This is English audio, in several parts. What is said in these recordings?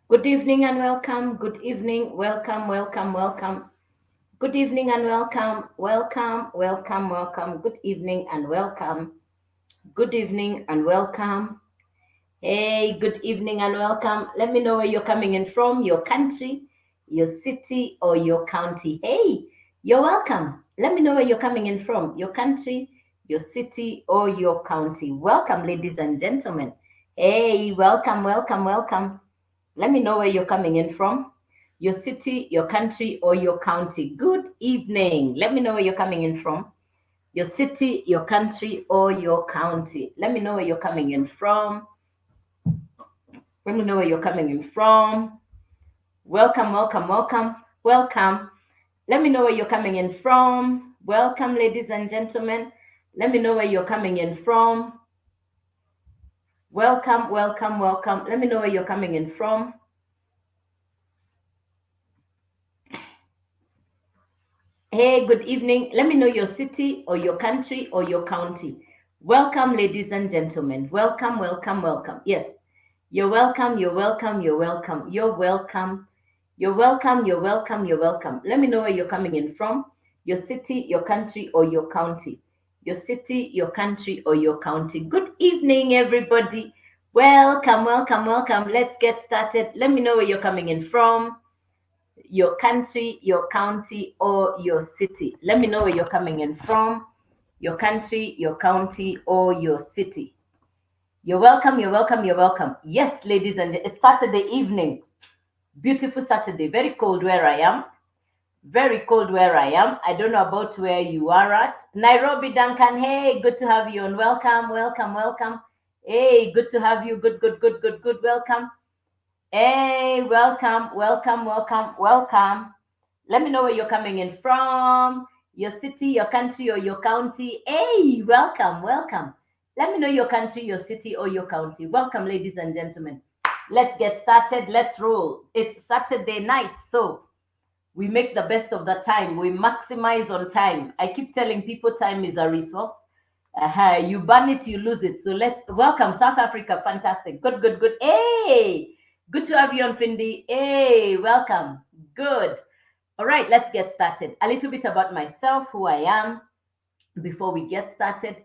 Good evening and welcome. Good evening. Welcome, welcome, welcome. Good evening and welcome. Welcome, welcome, welcome. Good evening and welcome. Good evening and welcome. Hey, good evening and welcome. Let me know where you're coming in from, your country, your city, or your county. Hey, you're welcome. Let me know where you're coming in from, your country, your city, or your county. Welcome, ladies and gentlemen. Hey, welcome, welcome, welcome. Let me know where you're coming in from, your city, your country, or your county. Good evening. Let me know where you're coming in from, your city, your country, or your county. Let me know where you're coming in from. Let me know where you're coming in from. Welcome, welcome, welcome, welcome. Let me know where you're coming in from. Welcome, ladies and gentlemen. Let me know where you're coming in from. Welcome, welcome, welcome. Let me know where you're coming in from. Hey, good evening. Let me know your city or your country or your county. Welcome, ladies and gentlemen. Welcome, welcome, welcome. Yes, you're welcome, you're welcome, you're welcome, you're welcome, you're welcome, you're welcome, you're welcome. Let me know where you're coming in from, your city, your country, or your county. Your city, your country, or your county. Good evening, everybody. Welcome, welcome, welcome. Let's get started. Let me know where you're coming in from, your country, your county, or your city. Let me know where you're coming in from, your country, your county, or your city. You're welcome, you're welcome, you're welcome. Yes, ladies and it's Saturday evening. Beautiful Saturday. Very cold where I am. Very cold where I am. I don't know about where you are at. Nairobi, Duncan. Hey, good to have you and welcome, welcome, welcome. Hey, good to have you. Good, good, good, good, good. Welcome. Hey, welcome, welcome, welcome, welcome. Let me know where you're coming in from, your city, your country, or your county. Hey, welcome, welcome. Let me know your country, your city, or your county. Welcome, ladies and gentlemen. Let's get started. Let's roll. It's Saturday night, so we make the best of the time. We maximize on time. I keep telling people time is a resource. You burn it, you lose it. So let's welcome South Africa. Fantastic. Good, good, good. Hey, good to have you on, Findy. Hey, welcome. Good. All right, let's get started. A little bit about myself, who I am, before we get started.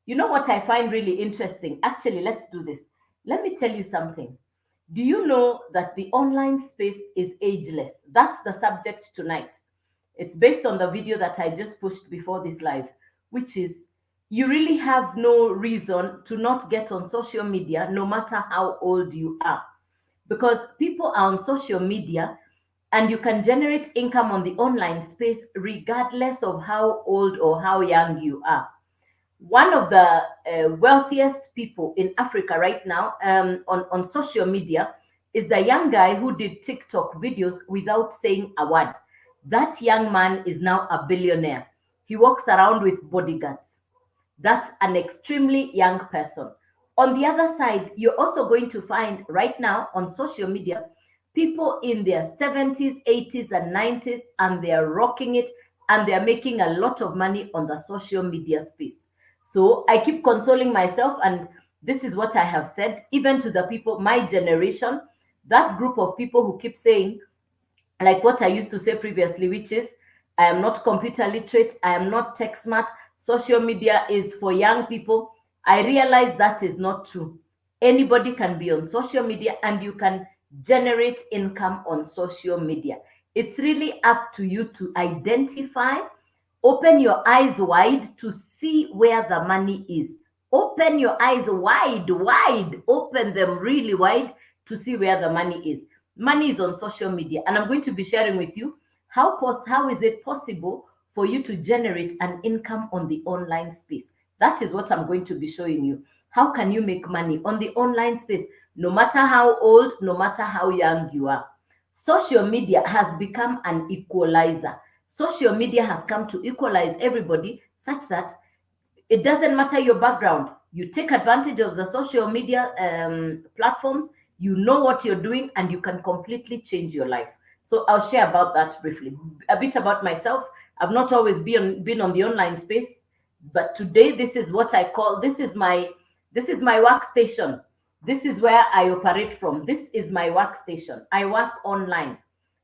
You know what I find really interesting? Actually, let's do this. Let me tell you something. Do you know that the online space is ageless? That's the subject tonight. It's based on the video that I just pushed before this live, which is you really have no reason to not get on social media no matter how old you are. Because people are on social media and you can generate income on the online space regardless of how old or how young you are. One of the wealthiest people in Africa right now on social media is the young guy who did TikTok videos without saying a word. That young man is now a billionaire. He walks around with bodyguards. That's an extremely young person. On the other side, you're also going to find right now on social media people in their 70s, 80s, and 90s, and they are rocking it and they're making a lot of money on the social media space. So I keep consoling myself, and this is what I have said, even to the people, my generation, that group of people who keep saying, like what I used to say previously, which is, I am not computer literate, I am not tech smart, social media is for young people. I realize that is not true. Anybody can be on social media and you can generate income on social media. It's really up to you to identify, open your eyes wide to see where the money is. Open your eyes wide, wide, open them really wide to see where the money is. Money is on social media, and I'm going to be sharing with you how is it possible for you to generate an income on the online space. That is what I'm going to be showing you. How can you make money on the online space, no matter how old, no matter how young you are? Social media has become an equalizer. Social media has come to equalize everybody such that it doesn't matter your background. You take advantage of the social media platforms, you know what you're doing, and you can completely change your life. So I'll share about that briefly. A bit about myself. I've not always been on the online space, but today this is what I call, this is my workstation. This is where I operate from. This is my workstation. I work online.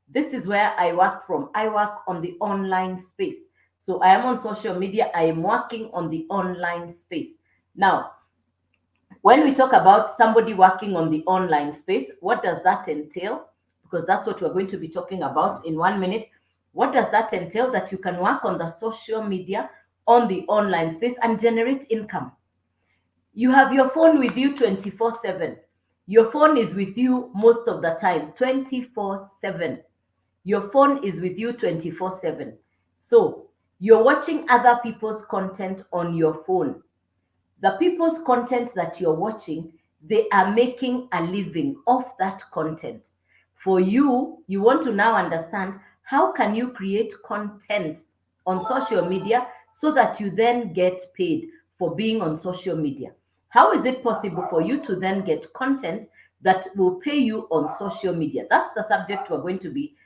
This is where I work from. I work on the online space. So I am on social media. I am working on the online space. Now, when we talk about somebody working on the online space, what does that entail? Because that's what we're going to be talking about in 1 minute. What does that entail? That you can work on the social media, on the online space, and generate income. You have your phone with you 24/7. Your phone is with you most of the time, 24/7. Your phone is with you 24/7. So you're watching other people's content on your phone. The people's content that you're watching, they are making a living off that content. For you, you want to now understand how can you create content on social media so that you then get paid for being on social media. How is it possible for you to then get content that will pay you on social media? That's the subject we're going to be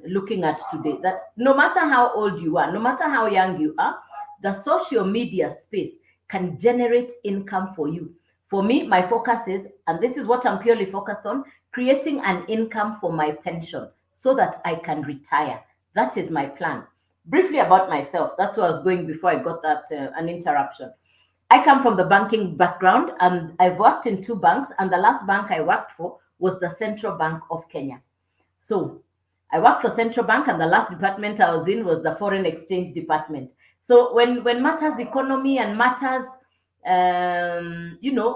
looking at today. That no matter how old you are, no matter how young you are, the social media space can generate income for you. For me, my focus is, and this is what I'm purely focused on, creating an income for my pension so that I can retire. That is my plan. Briefly about myself, that's where I was going before I got that an interruption. I come from the banking background and I've worked in two banks, and the last bank I worked for was the Central Bank of Kenya. So I worked for Central Bank, and the last department I was in was the foreign exchange department. So when matters economy and matters,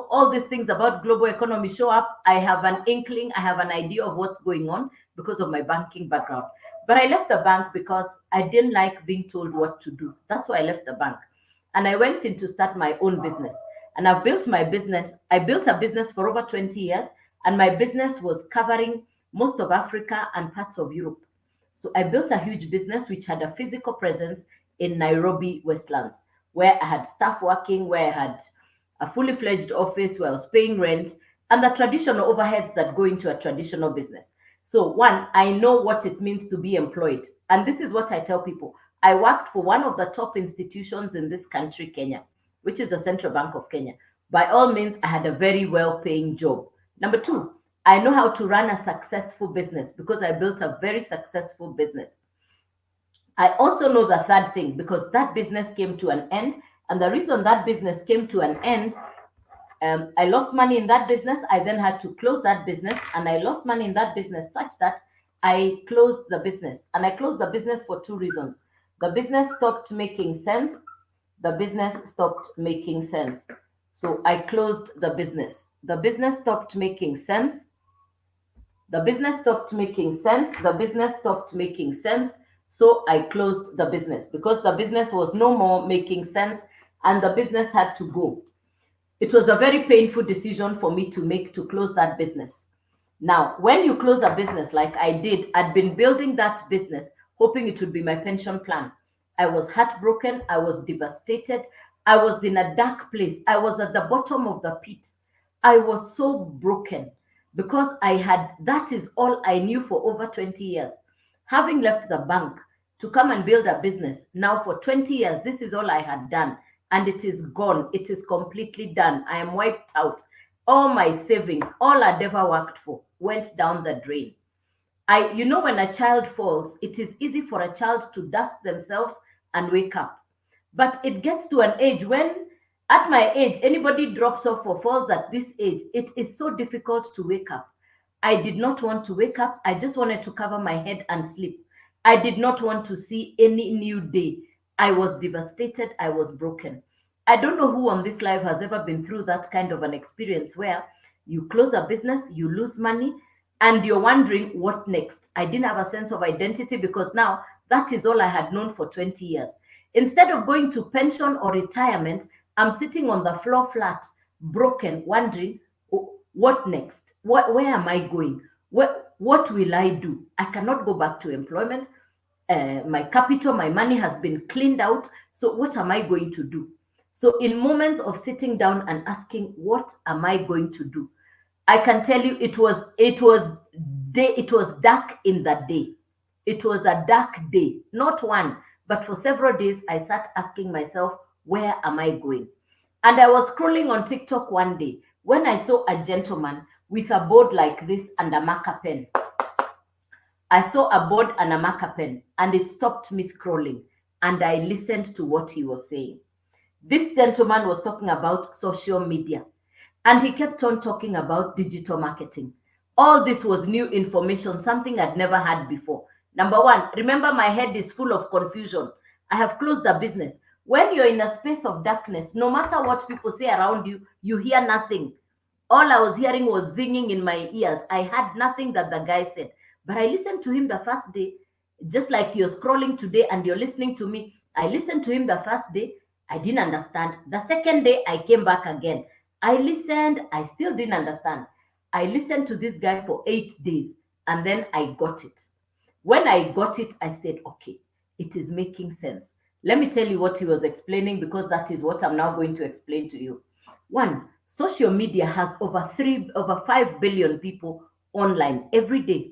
all these things about global economy show up, I have an inkling, I have an idea of what's going on because of my banking background. But I left the bank because I didn't like being told what to do. That's why I left the bank. And I went in to start my own business. And I've built my business. I built a business for over 20 years, and my business was covering most of Africa and parts of Europe. So I built a huge business which had a physical presence in Nairobi, Westlands, where I had staff working, where I had a fully fledged office, where I was paying rent, and the traditional overheads that go into a traditional business. So, one, I know what it means to be employed. And this is what I tell people. I worked for one of the top institutions in this country, Kenya, which is the Central Bank of Kenya. By all means, I had a very well paying job. Number two, I know how to run a successful business because I built a very successful business. I also know the third thing because that business came to an end. And the reason that business came to an end, I lost money in that business. I then had to close that business, and I lost money in that business such that I closed the business. And I closed the business for two reasons. The business stopped making sense. The business stopped making sense. So I closed the business. The business stopped making sense. The business stopped making sense. The business stopped making sense. So I closed the business because the business was no more making sense and the business had to go. It was a very painful decision for me to make to close that business. Now, when you close a business like I did, I'd been building that business hoping it would be my pension plan. I was heartbroken. I was devastated. I was in a dark place. I was at the bottom of the pit. I was so broken because that is all I knew for over 20 years. Having left the bank to come and build a business, now for 20 years, this is all I had done. And it is gone. It is completely done. I am wiped out. All my savings, all I'd ever worked for, went down the drain. When a child falls, it is easy for a child to dust themselves and wake up. But it gets to an age when, at my age, anybody drops off or falls at this age, it is so difficult to wake up. I did not want to wake up. I just wanted to cover my head and sleep. I did not want to see any new day. I was devastated. I was broken. I don't know who on this life has ever been through that kind of an experience where you close a business, you lose money, and you're wondering what next. I didn't have a sense of identity because now that is all I had known for 20 years. Instead of going to pension or retirement, I'm sitting on the floor flat, broken, wondering, what next? Where am I going? What will I do? I cannot go back to employment. My capital, my money has been cleaned out. So what am I going to do? So in moments of sitting down and asking, what am I going to do? I can tell you it was dark in the day. It was a dark day, not one, but for several days I sat asking myself, where am I going? And I was scrolling on TikTok one day when I saw a gentleman with a board like this and a marker pen. I saw a board and a marker pen, and it stopped me scrolling, and I listened to what he was saying. This gentleman was talking about social media, and he kept on talking about digital marketing. All this was new information, something I'd never had before. Number one, remember, my head is full of confusion. I have closed the business. When you're in a space of darkness, no matter what people say around you, you hear nothing. All I was hearing was zinging in my ears. I had nothing that the guy said. But I listened to him the first day, just like you're scrolling today and you're listening to me. I listened to him the first day. I didn't understand. The second day, I came back again. I listened. I still didn't understand. I listened to this guy for 8 days, and then I got it. When I got it, I said, okay, it is making sense. Let me tell you what he was explaining, because that is what I'm now going to explain to you. One, social media has over 5 billion people online every day.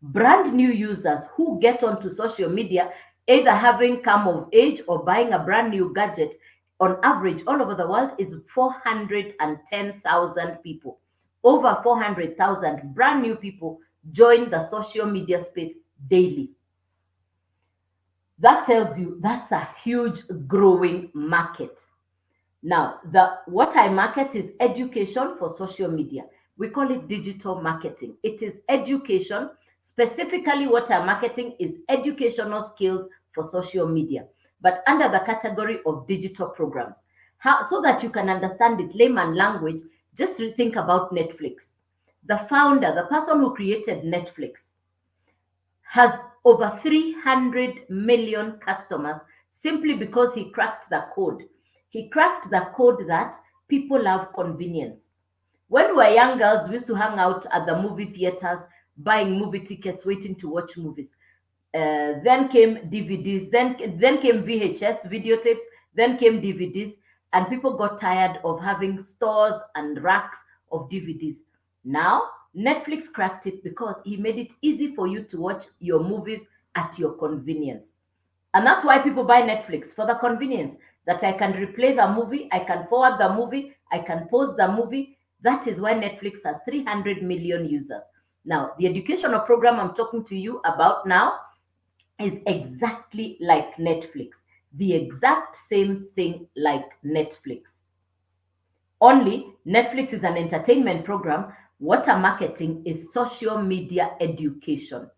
Brand new users who get onto social media, either having come of age or buying a brand new gadget, on average, all over the world, is 410,000 people. Over 400,000 brand new people join the social media space daily. That tells you that's a huge growing market. Now, the what I market is education for social media. We call it digital marketing. It is education. Specifically, what I'm marketing is educational skills for social media, but under the category of digital programs. How, so that you can understand it layman language, just think about Netflix. The founder, the person who created Netflix, has over 300 million customers simply because he cracked the code. He cracked the code that people love convenience. When we were young girls, we used to hang out at the movie theaters, buying movie tickets, waiting to watch movies. Then came DVDs, then came VHS videotapes, then came DVDs, and people got tired of having stores and racks of DVDs. Now, Netflix cracked it because he made it easy for you to watch your movies at your convenience. And that's why people buy Netflix, for the convenience that I can replay the movie, I can forward the movie, I can pause the movie. That is why Netflix has 300 million users. Now, the educational program I'm talking to you about now is exactly like Netflix, the exact same thing like Netflix. Only Netflix is an entertainment program. What I'm marketing is social media education.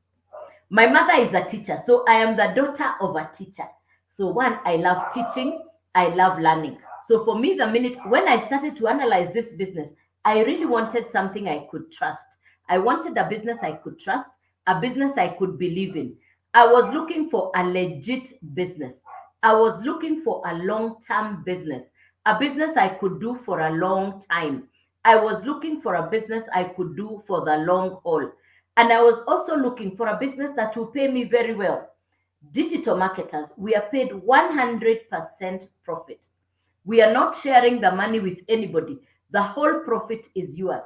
My mother is a teacher, so I am the daughter of a teacher. So, one, I love teaching, I love learning. So, for me, the minute when I started to analyze this business, I really wanted something I could trust. I wanted a business I could trust, a business I could believe in. I was looking for a legit business. I was looking for a long term business, a business I could do for a long time. I was looking for a business I could do for the long haul. And I was also looking for a business that will pay me very well. Digital marketers, we are paid 100% profit. We are not sharing the money with anybody. The whole profit is yours.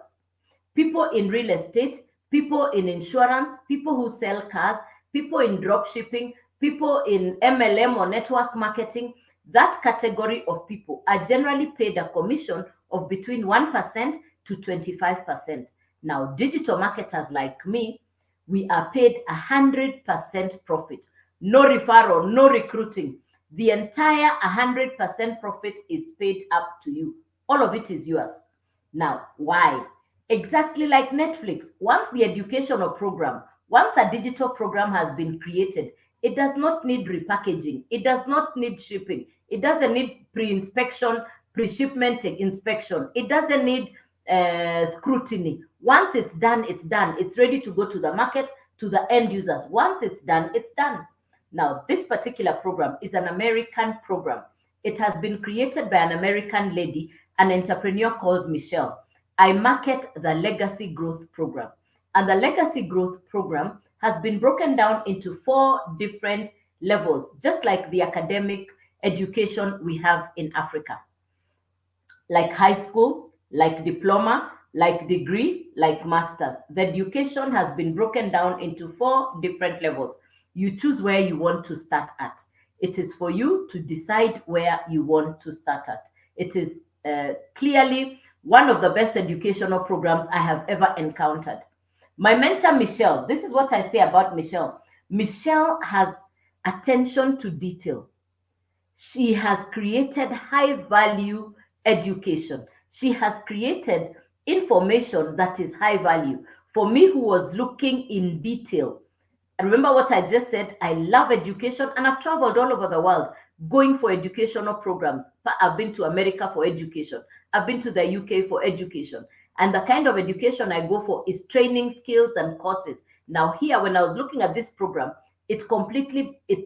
People in real estate, people in insurance, people who sell cars, people in drop shipping, people in MLM or network marketing, that category of people are generally paid a commission of between 1% to 25%. Now, digital marketers like me, we are paid 100% profit. No referral, no recruiting. The entire 100% profit is paid up to you. All of it is yours. Now, why? Exactly like Netflix. Once the educational program, once a digital program has been created, it does not need repackaging. It does not need shipping. It doesn't need pre-inspection, pre-shipment inspection. It doesn't need scrutiny. Once it's done, it's done. It's ready to go to the market, to the end users. Once it's done, it's done. Now, this particular program is an American program. It has been created by an American lady, an entrepreneur called Michelle. I market the Legacy Growth Program. And the Legacy Growth Program has been broken down into 4 different levels, just like the academic education we have in Africa, like high school, like diploma, like degree, like masters. The education has been broken down into 4 different levels. You choose where you want to start at. It is for you to decide where you want to start at. It is clearly One of the best educational programs I have ever encountered. My mentor, Michelle, this is what I say about Michelle. Michelle has attention to detail. She has created high value education. She has created information that is high value. For me, who was looking in detail, and remember what I just said, I love education and I've traveled all over the world going for educational programs. I've been to America for education, I've been to the UK for education. And the kind of education I go for is training, skills, and courses. Now, here, when I was looking at this program, it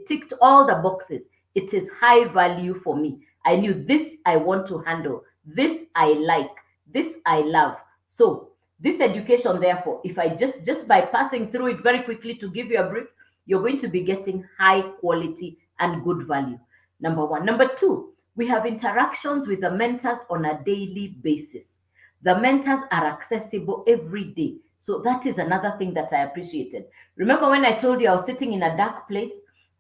ticked all the boxes. It is high value for me. I knew this I want to handle, this I like, this I love. So this education, therefore, if I just by passing through it very quickly to give you a brief, you're going to be getting high quality and good value. Number one. Number two, we have interactions with the mentors on a daily basis. The mentors are accessible every day. So that is another thing that I appreciated. Remember when I told you I was sitting in a dark place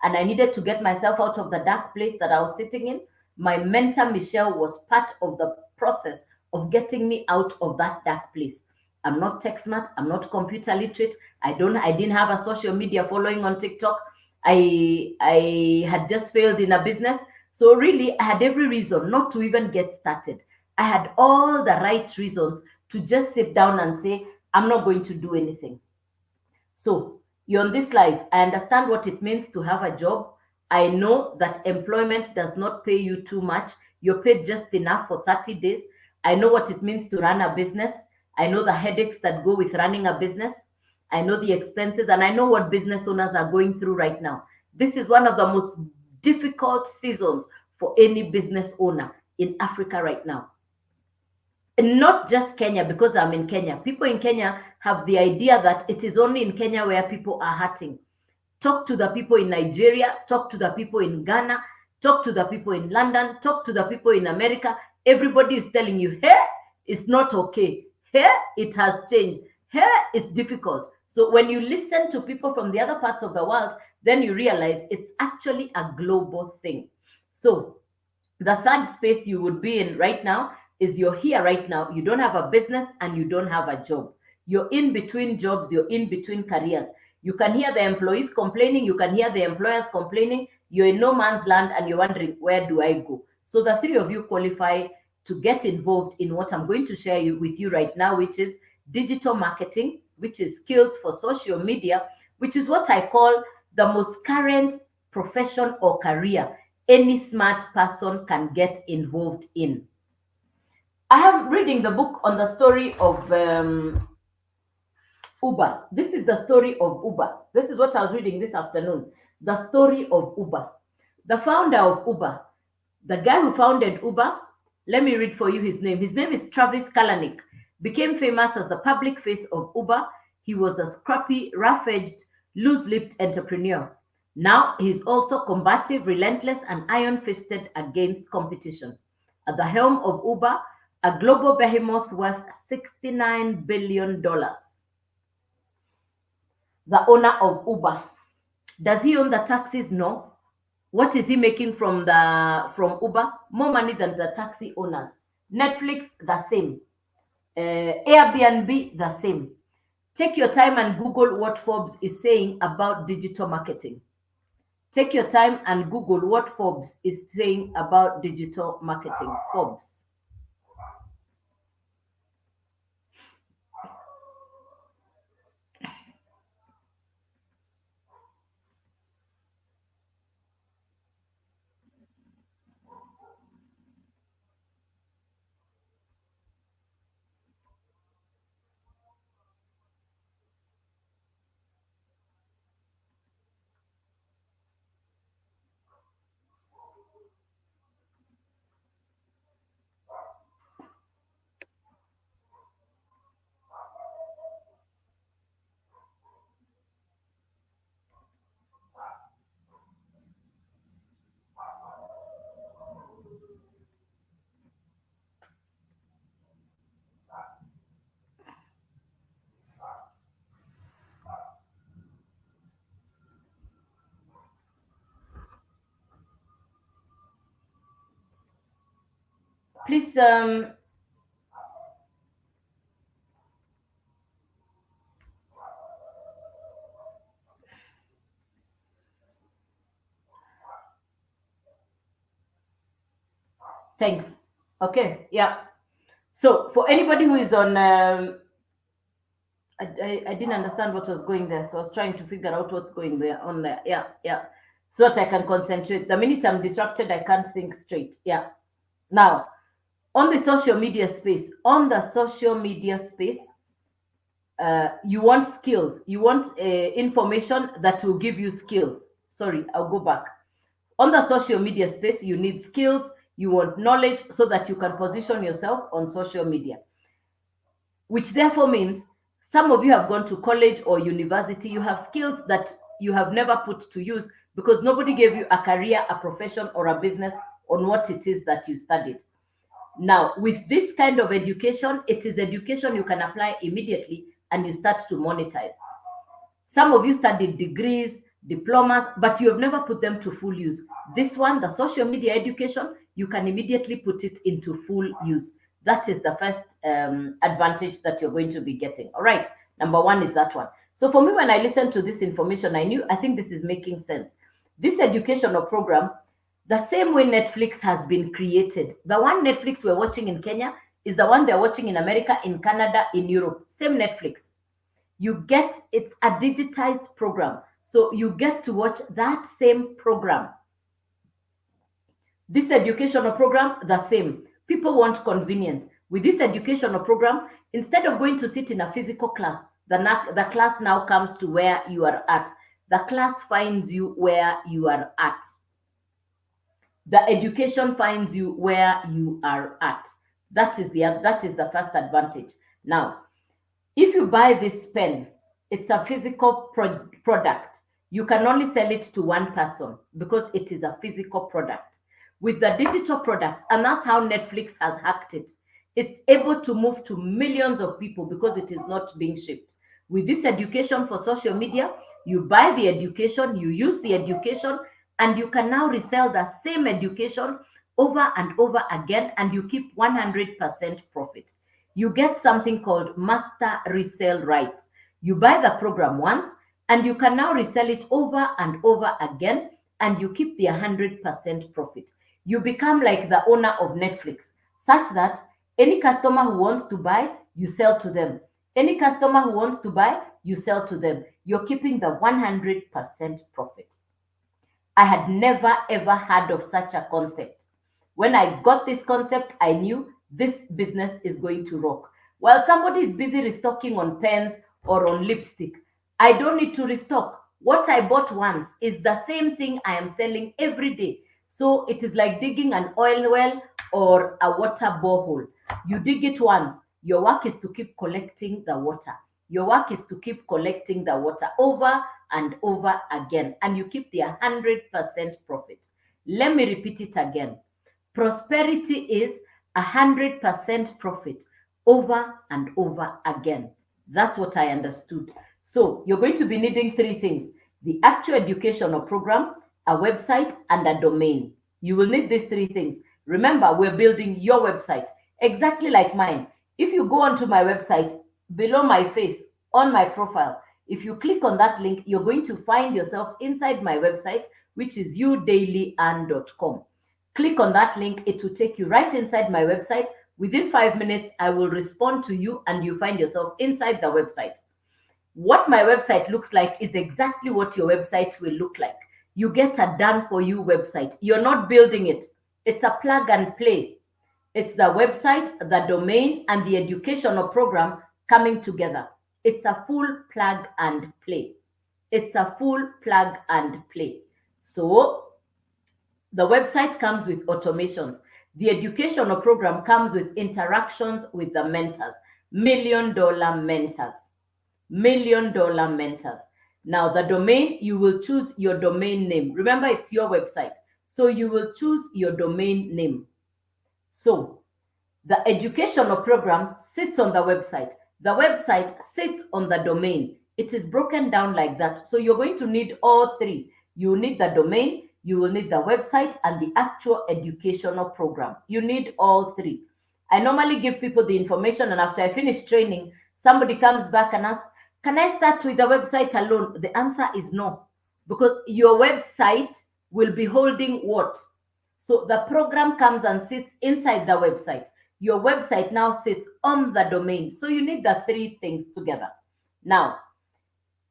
and I needed to get myself out of the dark place that I was sitting in? My mentor, Michelle, was part of the process of getting me out of that dark place. I'm not tech smart. I'm not computer literate. I didn't have a social media following on TikTok. I had just failed in a business. So really I had every reason not to even get started. I had all the right reasons to just sit down and say, I'm not going to do anything. So you're on this life. I understand what it means to have a job. I know that employment does not pay you too much. You're paid just enough for 30 days. I know what it means to run a business. I know the headaches that go with running a business. I know the expenses, and I know what business owners are going through right now. This is one of the most difficult seasons for any business owner in Africa right now. And not just Kenya, because I'm in Kenya. People in Kenya have the idea that it is only in Kenya where people are hurting. Talk to the people in Nigeria, talk to the people in Ghana, talk to the people in London, talk to the people in America. Everybody is telling you, here it's not okay. Here it has changed. Here it's difficult. So when you listen to people from the other parts of the world, then you realize it's actually a global thing. So the third space you would be in right now is you're here right now. You don't have a business and you don't have a job. You're in between jobs, you're in between careers. You can hear the employees complaining, you can hear the employers complaining. You're in no man's land and you're wondering, where do I go? So the three of you qualify to get involved in what I'm going to share with you right now, which is digital marketing, which is skills for social media, which is what I call the most current profession or career any smart person can get involved in. I am reading the book on the story of Uber. This is the story of Uber. This is what I was reading this afternoon. The story of Uber. The founder of Uber, the guy who founded Uber, let me read for you his name. His name is Travis Kalanick. Became famous as the public face of Uber. He was a scrappy, rough-edged, loose-lipped entrepreneur. Now he's also combative, relentless, and iron-fisted against competition. At the helm of Uber, a global behemoth worth $69 billion. The owner of Uber. Does he own the taxis? No. What is he making from Uber? More money than the taxi owners. Netflix, the same. Airbnb, the same. Take your time and Google what Forbes is saying about digital marketing. Take your time and Google what Forbes is saying about digital marketing. Forbes. Please, Thanks. Okay. Yeah. So for anybody who is on, I didn't understand what was going there, so I was trying to figure out what's going there on there. Yeah, yeah. So that I can concentrate. The minute I'm disrupted, I can't think straight. Yeah. Now, on the social media space, you want skills. You want information that will give you skills. Sorry, I'll go back. On the social media space, you need skills. You want knowledge so that you can position yourself on social media, which therefore means some of you have gone to college or university. You have skills that you have never put to use because nobody gave you a career, a profession, or a business on what it is that you studied. Now, with this kind of education, it is education you can apply immediately and you start to monetize. Some of you studied degrees, diplomas, but you have never put them to full use. This one, the social media education, you can immediately put it into full use. That is the first advantage that you're going to be getting. All right. Number one is that one. So for me, when I listened to this information, I think this is making sense. This educational program, the same way Netflix has been created, the one Netflix we're watching in Kenya is the one they're watching in America, in Canada, in Europe. Same Netflix. It's a digitized program. So you get to watch that same program. This educational program, the same. People want convenience. With this educational program, instead of going to sit in a physical class, the class now comes to where you are at. The class finds you where you are at. The education finds you where you are at. That is the first advantage. Now, if you buy this pen, it's a physical product. You can only sell it to one person because it is a physical product. With the digital products, and that's how Netflix has hacked it, it's able to move to millions of people because it is not being shipped. With this education for social media, you buy the education, you use the education, and you can now resell the same education over and over again, and you keep 100% profit. You get something called master resale rights. You buy the program once, and you can now resell it over and over again, and you keep the 100% profit. You become like the owner of Netflix, such that any customer who wants to buy, you sell to them. Any customer who wants to buy, you sell to them. You're keeping the 100% profit. I had never ever heard of such a concept. When I got this concept, I knew this business is going to rock. While somebody is busy restocking on pens or on lipstick, I don't need to restock. What I bought once is the same thing I am selling every day. So it is like digging an oil well or a water borehole. You dig it once. Your work is to keep collecting the water. Your work is to keep collecting the water over and over again, and you keep the 100% profit. Let me repeat it again. Prosperity is 100% profit over and over again. That's what I understood. So you're going to be needing three things: the actual educational program, a website, and a domain. You will need these three things. Remember, we're building your website exactly like mine. If you go onto my website, below my face, on my profile, if you click on that link, you're going to find yourself inside my website, which is youdailyand.com. Click on that link, it will take you right inside my website. Within 5 minutes, I will respond to you and you find yourself inside the website. What my website looks like is exactly what your website will look like. You get a done for you website. You're not building it. It's a plug and play. It's the website, the domain, and the educational program coming together. It's a full plug and play. It's a full plug and play. So the website comes with automations. The educational program comes with interactions with the mentors, $1 million mentors, $1 million mentors. Now, the domain, you will choose your domain name. Remember, it's your website. So you will choose your domain name. So the educational program sits on the website. The website sits on the domain. It is broken down like that. So you're going to need all three. You need the domain, you will need the website, and the actual educational program. You need all three. I normally give people the information, and after I finish training, somebody comes back and asks, can I start with the website alone? The answer is no, because your website will be holding what? So the program comes and sits inside the website. Your website now sits on the domain. So you need the three things together. Now,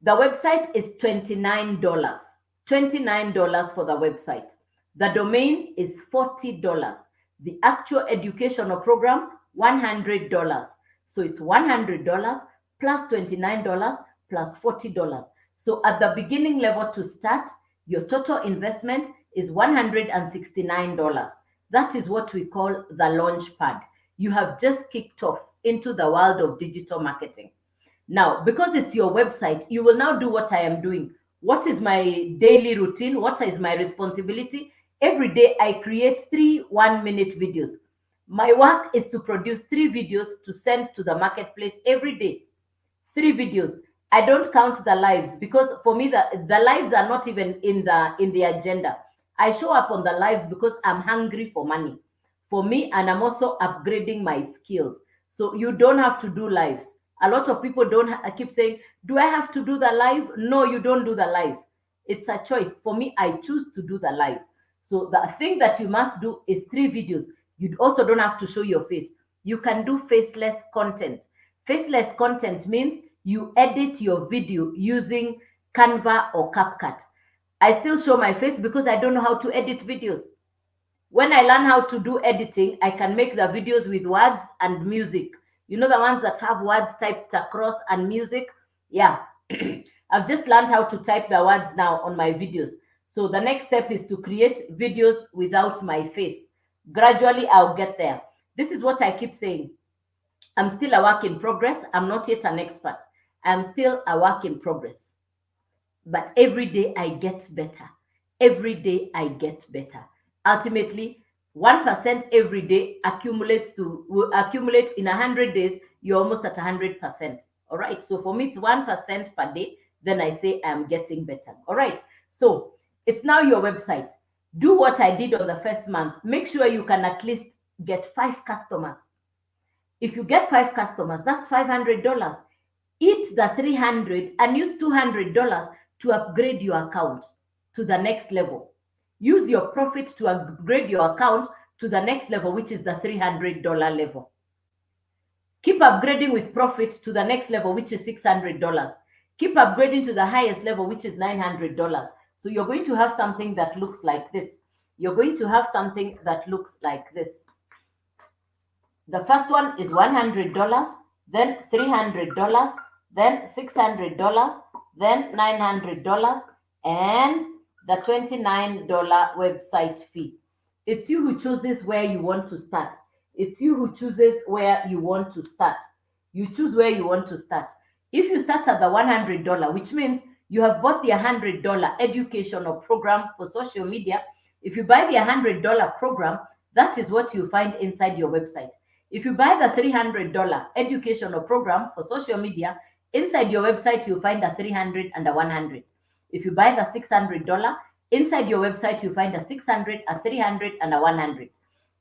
the website is $29. $29 for the website. The domain is $40. The actual educational program, $100. So it's $100 plus $29 plus $40. So at the beginning level to start, your total investment is $169. That is what we call the launch pad. You have just kicked off into the world of digital marketing. Now, because it's your website, you will now do what I am doing. What is my daily routine? What is my responsibility? Every day, I create 3 1-minute videos. My work is to produce 3 videos to send to the marketplace every day. 3 videos. I don't count the lives because for me the lives are not even in the agenda. I show up on the lives because I'm hungry for money. For me, and I'm also upgrading my skills. So you don't have to do lives. A lot of people don't keep saying, "Do I have to do the live?" No, you don't do the live. It's a choice. For me, I choose to do the live. So the thing that you must do is 3 videos. You also don't have to show your face. You can do faceless content. Faceless content means you edit your video using Canva or CapCut. I still show my face because I don't know how to edit videos. When I learn how to do editing, I can make the videos with words and music. You know, the ones that have words typed across and music? Yeah. I've just learned how to type the words now on my videos. So the next step is to create videos without my face. Gradually, I'll get there. This is what I keep saying. I'm still a work in progress. I'm not yet an expert. I'm still a work in progress. But every day I get better. Every day I get better. Ultimately, 1% every day will accumulate in 100 days. You're almost at 100%. All right. So for me, it's 1% per day. Then I say I'm getting better. All right. So it's now your website. Do what I did on the first month. Make sure you can at least get 5 customers. If you get 5 customers, that's $500. Eat the 300 and use $200 to upgrade your account to the next level. Use your profit to upgrade your account to the next level, which is the $300 level. Keep upgrading with profit to the next level, which is $600. Keep upgrading to the highest level, which is $900. So you're going to have something that looks like this. You're going to have something that looks like this. The first one is $100, then $300, then $600, then $900, and the $29 website fee. It's you who chooses where you want to start. It's you who chooses where you want to start. You choose where you want to start. If you start at the $100, which means you have bought the $100 educational program for social media, if you buy the $100 program, that is what you find inside your website. If you buy the $300 educational program for social media, inside your website, you'll find a 300 and a 100. If you buy the $600, inside your website, you find a 600, a 300, and a 100.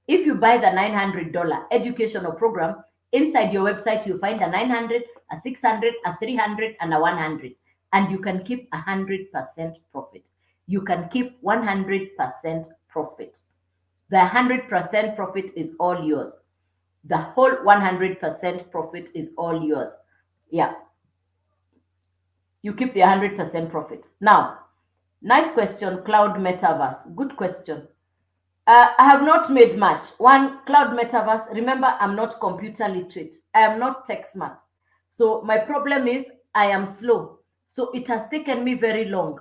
If you buy the $900 educational program, inside your website, you find a 900, a 600, a 300, and a 100. And you can keep 100% profit. You can keep 100% profit. The 100% profit is all yours. The whole 100% profit is all yours. Yeah. You keep the 100% profit. Now, nice question, Cloud Metaverse. Good question. I have not made much. One, Cloud Metaverse. Remember, I'm not computer literate. I am not tech smart. So my problem is I am slow. So it has taken me very long.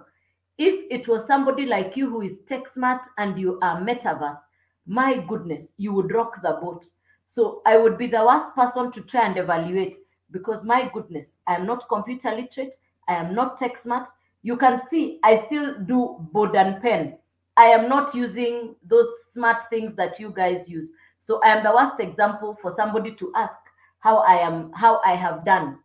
If it was somebody like you who is tech smart and you are metaverse, my goodness, you would rock the boat. So I would be the worst person to try and evaluate because my goodness, I am not computer literate. I am not tech smart. You can see I still do board and pen. I am not using those smart things that you guys use. So I am the worst example for somebody to ask how I have done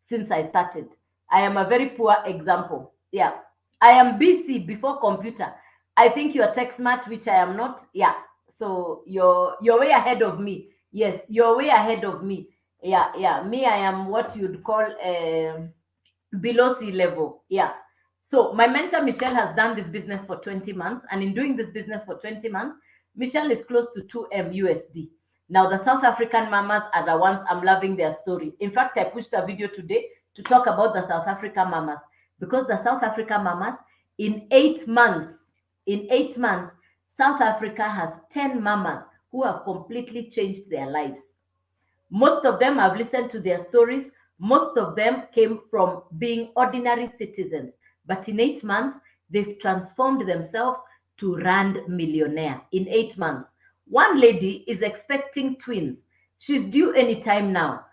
since I started. I am a very poor example. Yeah. I am BC before computer. I think you're tech smart, which I am not. Yeah. So you're way ahead of me. Yes, you're way ahead of me. Yeah, yeah. Me, I am what you'd call below sea level. Yeah. So my mentor Michelle has done this business for 20 months, and in doing this business for 20 months, Michelle is close to 2M USD. Now, the South African mamas are the ones I'm loving their story. In fact, I pushed a video today to talk about the South African mamas, because the South African mamas, in 8 months, South Africa has 10 mamas who have completely changed their lives. Most of them, have listened to their stories. Most of them came from being ordinary citizens. But in 8 months, they've transformed themselves to Rand millionaire in 8 months. One lady is expecting twins. She's due anytime now.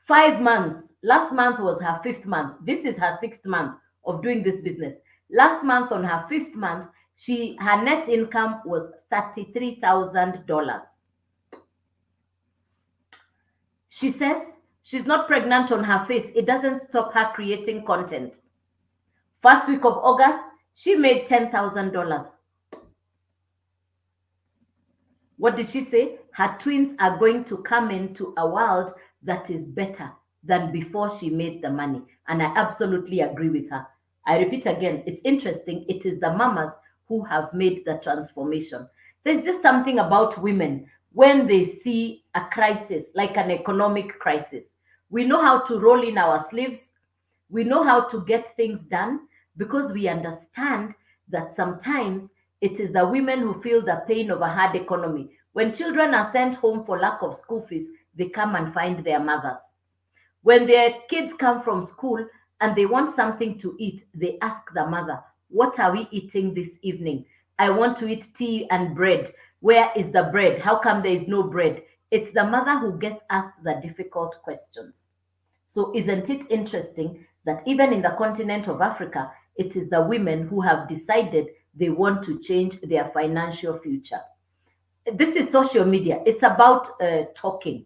5 months. Last month was her 5th month. This is her 6th month of doing this business. Last month, on her 5th month, her net income was $33,000. She says she's not pregnant on her face. It doesn't stop her creating content. First week of August, she made $10,000. What did she say? Her twins are going to come into a world that is better than before she made the money. And I absolutely agree with her. I repeat again, it's interesting. It is the mamas who have made the transformation. There's just something about women when they see a crisis, like an economic crisis. We know how to roll in our sleeves. We know how to get things done, because we understand that sometimes it is the women who feel the pain of a hard economy. When children are sent home for lack of school fees, they come and find their mothers. When their kids come from school and they want something to eat, they ask the mother, "What are we eating this evening? I want to eat tea and bread. Where is the bread? How come there is no bread?" It's the mother who gets asked the difficult questions. So, isn't it interesting that even in the continent of Africa, it is the women who have decided they want to change their financial future? This is social media. It's about talking.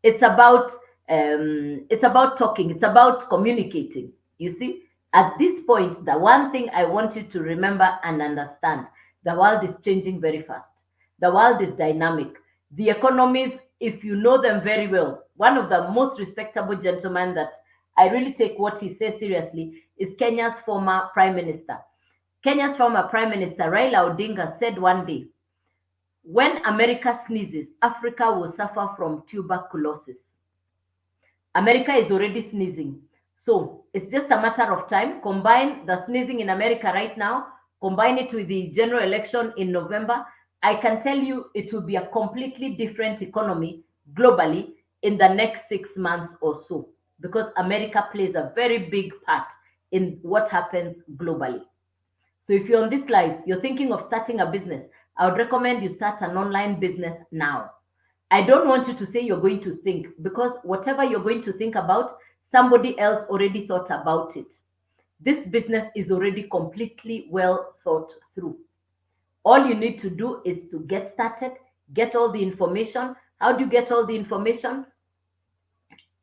It's about talking. It's about communicating. You see, at this point, the one thing I want you to remember and understand: the world is changing very fast. The world is dynamic. The economies, if you know them very well, one of the most respectable gentlemen that I really take what he says seriously is Kenya's former prime minister. Kenya's former prime minister, Raila Odinga, said one day, "When America sneezes, Africa will suffer from tuberculosis." America is already sneezing. So it's just a matter of time. Combine the sneezing in America right now, combine it with the general election in November. I can tell you it will be a completely different economy globally in the next 6 months or so, because America plays a very big part in what happens globally. So if you're on this live, you're thinking of starting a business, I would recommend you start an online business now. I don't want you to say you're going to think, because whatever you're going to think about, somebody else already thought about it. This business is already completely well thought through. All you need to do is to get started, get all the information. How do you get all the information?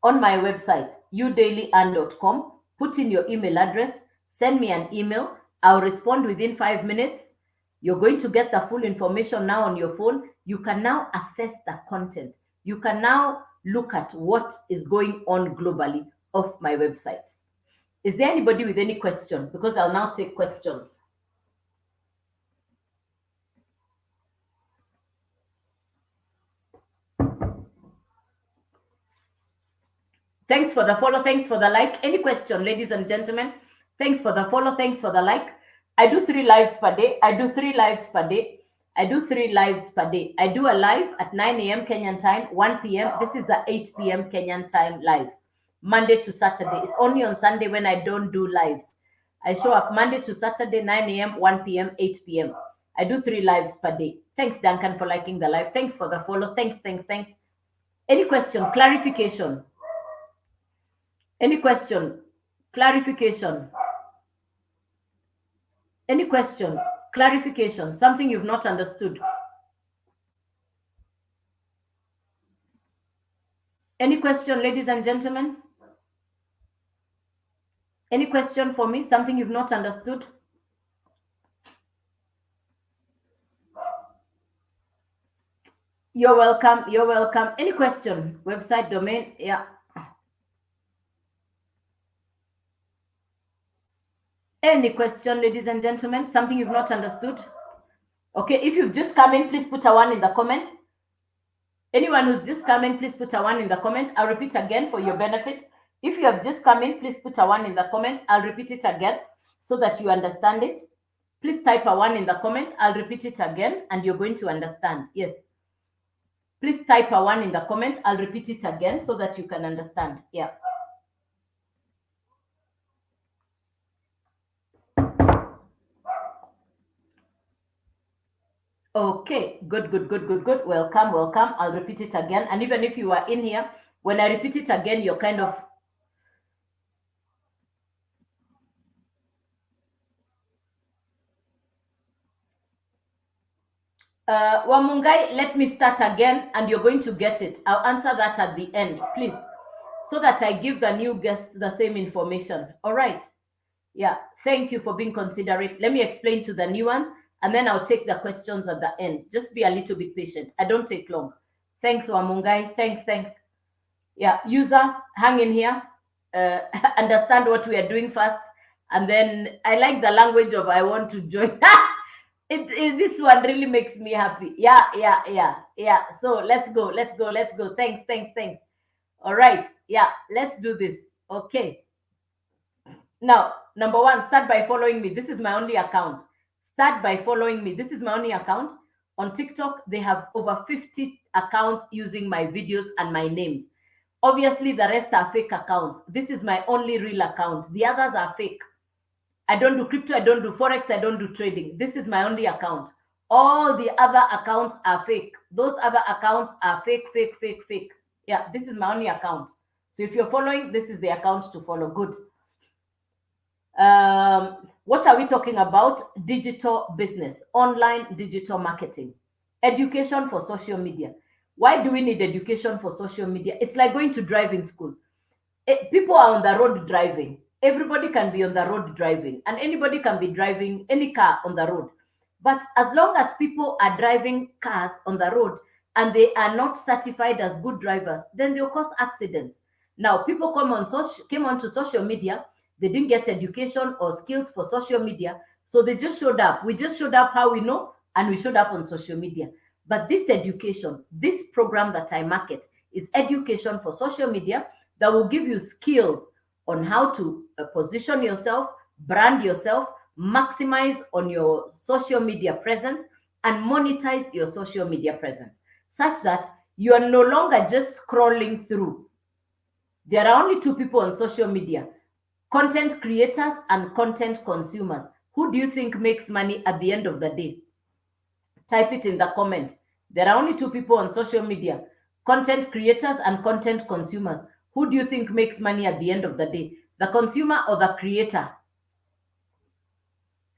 On my website, udailyand.com, put in your email address, send me an email. I'll respond within 5 minutes. You're going to get the full information now on your phone. You can now assess the content. You can now look at what is going on globally off my website. Is there anybody with any question? Because I'll now take questions. Thanks for the follow. Thanks for the like. Any question, ladies and gentlemen? Thanks for the follow. Thanks for the like. I do 3 lives per day. I do 3 lives per day. I do 3 lives per day. I do a live at 9 a.m. Kenyan time, 1 p.m. This is the 8 p.m. Kenyan time live, Monday to Saturday. It's only on Sunday when I don't do lives. I show up Monday to Saturday, 9 a.m., 1 p.m., 8 p.m. I do 3 lives per day. Thanks, Duncan, for liking the live. Thanks for the follow. Thanks. Any question, clarification? Any question, clarification? Any question, clarification, something you've not understood? Any question, ladies and gentlemen? Any question for me, something you've not understood? You're welcome. You're welcome. Any question? Website, domain? Yeah. Any question, ladies and gentlemen? Something you've not understood? Okay, if you've just come in, please put a one in the comment. Anyone who's just come in, please put a one in the comment. I'll repeat again for your benefit. If you have just come in, please put a one in the comment. I'll repeat it again so that you understand it. Please type a one in the comment. I'll repeat it again and you're going to understand. Yes. Please type a one in the comment. I'll repeat it again so that you can understand. Yeah. Okay, good, good, good, good, good. Welcome, welcome. I'll repeat it again. And even if you are in here, when I repeat it again, you're kind of Wamungai, let me start again and you're going to get it. I'll answer that at the end, please, so that I give the new guests the same information. All right. Yeah. Thank you for being considerate. Let me explain to the new ones and then I'll take the questions at the end. Just be a little bit patient. I don't take long. Thanks, Wamungai. Thanks, thanks. Yeah. User, hang in here. Understand what we are doing first. And then I like the language of I want to join. This one really makes me happy. Yeah, yeah, yeah, yeah. So let's go, let's go, let's go. Thanks, thanks, thanks. All right. Yeah, let's do this. Okay. Now, number one, start by following me. This is my only account. Start by following me. This is my only account. On TikTok, they have over 50 accounts using my videos and my names. Obviously, the rest are fake accounts. This is my only real account. The others are fake. I don't do crypto, I don't do forex, I don't do trading. This is my only account. All the other accounts are fake. Those other accounts are fake, fake, fake, fake. Yeah, this is my only account. So if you're following, this is the account to follow. Good. What are we talking about? Digital business, online digital marketing, education for social media. Why do we need education for social media? It's like going to driving school. People are on the road driving. Everybody can be on the road driving, and anybody can be driving any car on the road. But as long as people are driving cars on the road and they are not certified as good drivers, then they'll cause accidents. Now, people came onto social media. They didn't get education or skills for social media, so they just showed up. We just showed up how we know, and we showed up on social media. But this education, this program that I market, is education for social media that will give you skills on how to position yourself, brand yourself, maximize on your social media presence, and monetize your social media presence such that you are no longer just scrolling through. There are only two people on social media: content creators and content consumers. Who do you think makes money at the end of the day? Type it in the comment. There are only two people on social media: content creators and content consumers. Who do you think makes money at the end of the day? The consumer or the creator?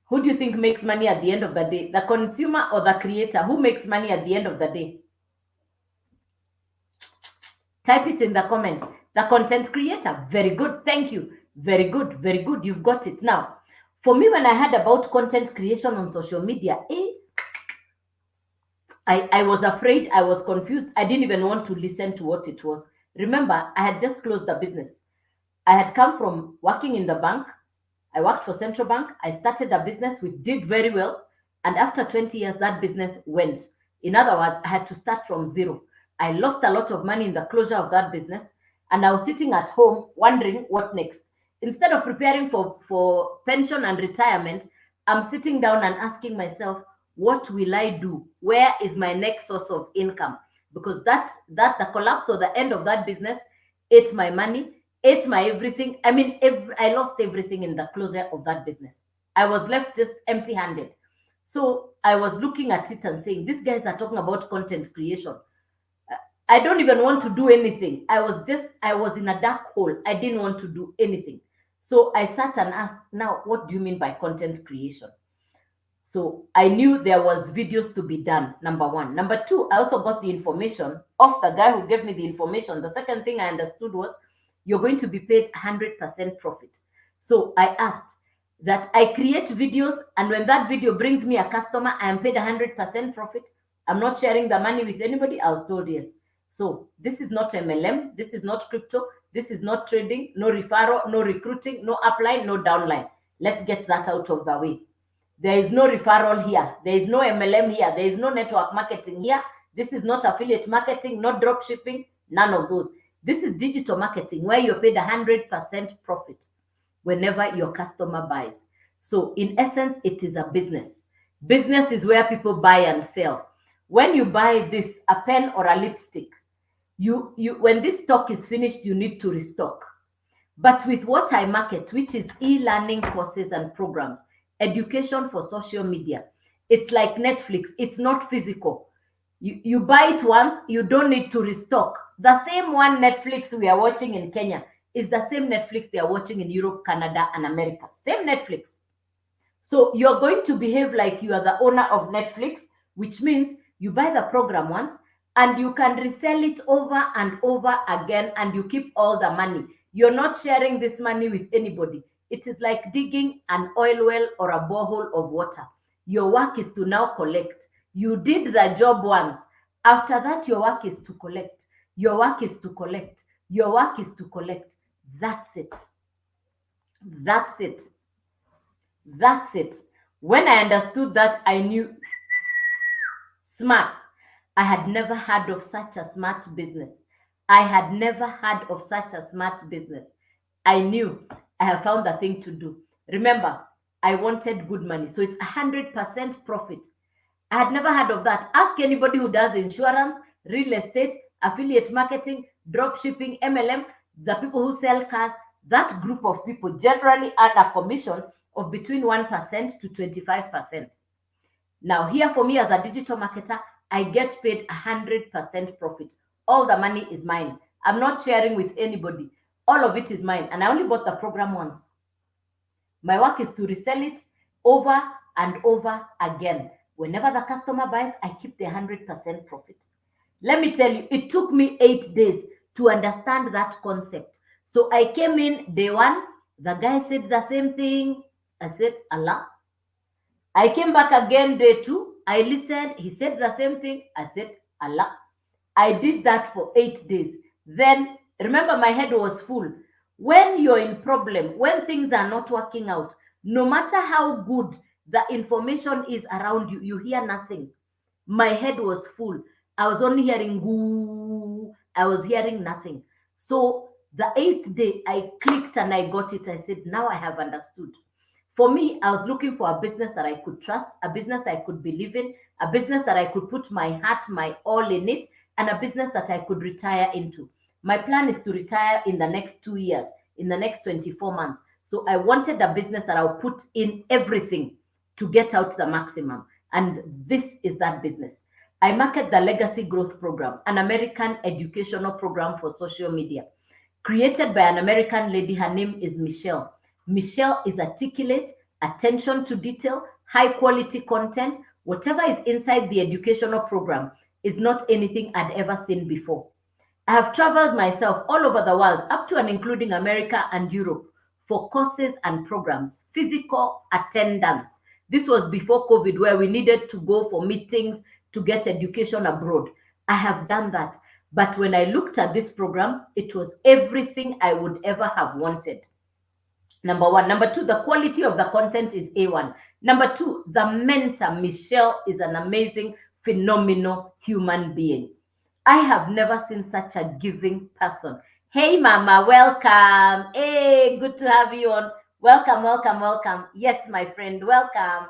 Who do you think makes money at the end of the day? The consumer or the creator? Who makes money at the end of the day? Type it in the comment. The content creator. Very good. Thank you. Very good. Very good. You've got it. Now, for me, when I heard about content creation on social media, I was afraid. I was confused. I didn't even want to listen to what it was. Remember, I had just closed the business. I had come from working in the bank. I worked for Central Bank. I started a business which did very well. And after 20 years, that business went. In other words, I had to start from zero. I lost a lot of money in the closure of that business. And I was sitting at home wondering what next. Instead of preparing for pension and retirement, I'm sitting down and asking myself, what will I do? Where is my next source of income? Because the collapse or the end of that business ate my money, ate my everything. I mean, I lost everything in the closure of that business. I was left just empty handed. So I was looking at it and saying, these guys are talking about content creation. I don't even want to do anything. I was in a dark hole. I didn't want to do anything. So I sat and asked, now, what do you mean by content creation? So I knew there was videos to be done, number one. Number two, I also got the information of the guy who gave me the information. The second thing I understood was you're going to be paid 100% profit. So I asked that I create videos, and when that video brings me a customer, I am paid 100% profit. I'm not sharing the money with anybody. I was told yes. So this is not MLM. This is not crypto. This is not trading. No referral, no recruiting, no upline, no downline. Let's get that out of the way. There is no referral here. There is no MLM here. There is no network marketing here. This is not affiliate marketing, not drop shipping, none of those. This is digital marketing where you're paid 100% profit whenever your customer buys. So in essence, it is a business. Business is where people buy and sell. When you buy this, a pen or a lipstick, you when this stock is finished, you need to restock. But with what I market, which is e-learning courses and programs, education for social media, it's like Netflix. It's not physical. You buy it once, you don't need to restock. The same one Netflix we are watching in Kenya is the same Netflix they are watching in Europe, Canada, and America. Same Netflix. So you're going to behave like you are the owner of Netflix, which means you buy the program once and you can resell it over and over again and you keep all the money. You're not sharing this money with anybody. It is like digging an oil well or a borehole of water. Your work is to now collect. You did the job once. After that, your work is to collect. Your work is to collect. Your work is to collect. That's it. That's it. That's it. When I understood that, I knew smart. I had never heard of such a smart business. I had never heard of such a smart business. I knew I have found the thing to do. Remember, I wanted good money. So it's 100% profit. I had never heard of that. Ask anybody who does insurance, real estate, affiliate marketing, drop shipping, MLM, the people who sell cars. That group of people generally earn a commission of between 1% to 25%. Now, here for me as a digital marketer, I get paid 100% profit. All the money is mine. I'm not sharing with anybody. All of it is mine. And I only bought the program once. My work is to resell it over and over again. Whenever the customer buys, I keep the 100% profit. Let me tell you, it took me 8 days to understand that concept. So I came in day one, the guy said the same thing. I said, Allah. I came back again day two. I listened. He said the same thing. I said, Allah. I did that for 8 days. Then, remember, my head was full. When you're in problem, when things are not working out, no matter how good the information is around you, you hear nothing. My head was full. I was only hearing goo. I was hearing nothing. So the 8th day, I clicked and I got it. I said, now I have understood. For me, I was looking for a business that I could trust, a business I could believe in, a business that I could put my heart, my all in it, and a business that I could retire into. My plan is to retire in the next 2 years, in the next 24 months. So I wanted a business that I'll put in everything to get out the maximum. And this is that business. I market the Legacy Growth Program, an American educational program for social media, created by an American lady. Her name is Michelle. Michelle is articulate, attention to detail, high quality content. Whatever is inside the educational program is not anything I'd ever seen before. I have traveled myself all over the world, up to and including America and Europe, for courses and programs, physical attendance. This was before COVID, where we needed to go for meetings to get education abroad. I have done that. But when I looked at this program, it was everything I would ever have wanted. Number one. Number two, the quality of the content is A1. Number two, the mentor, Michelle, is an amazing, phenomenal human being. I have never seen such a giving person. Hey, Mama, welcome. Hey, good to have you on. Welcome, welcome, welcome. Yes, my friend, welcome.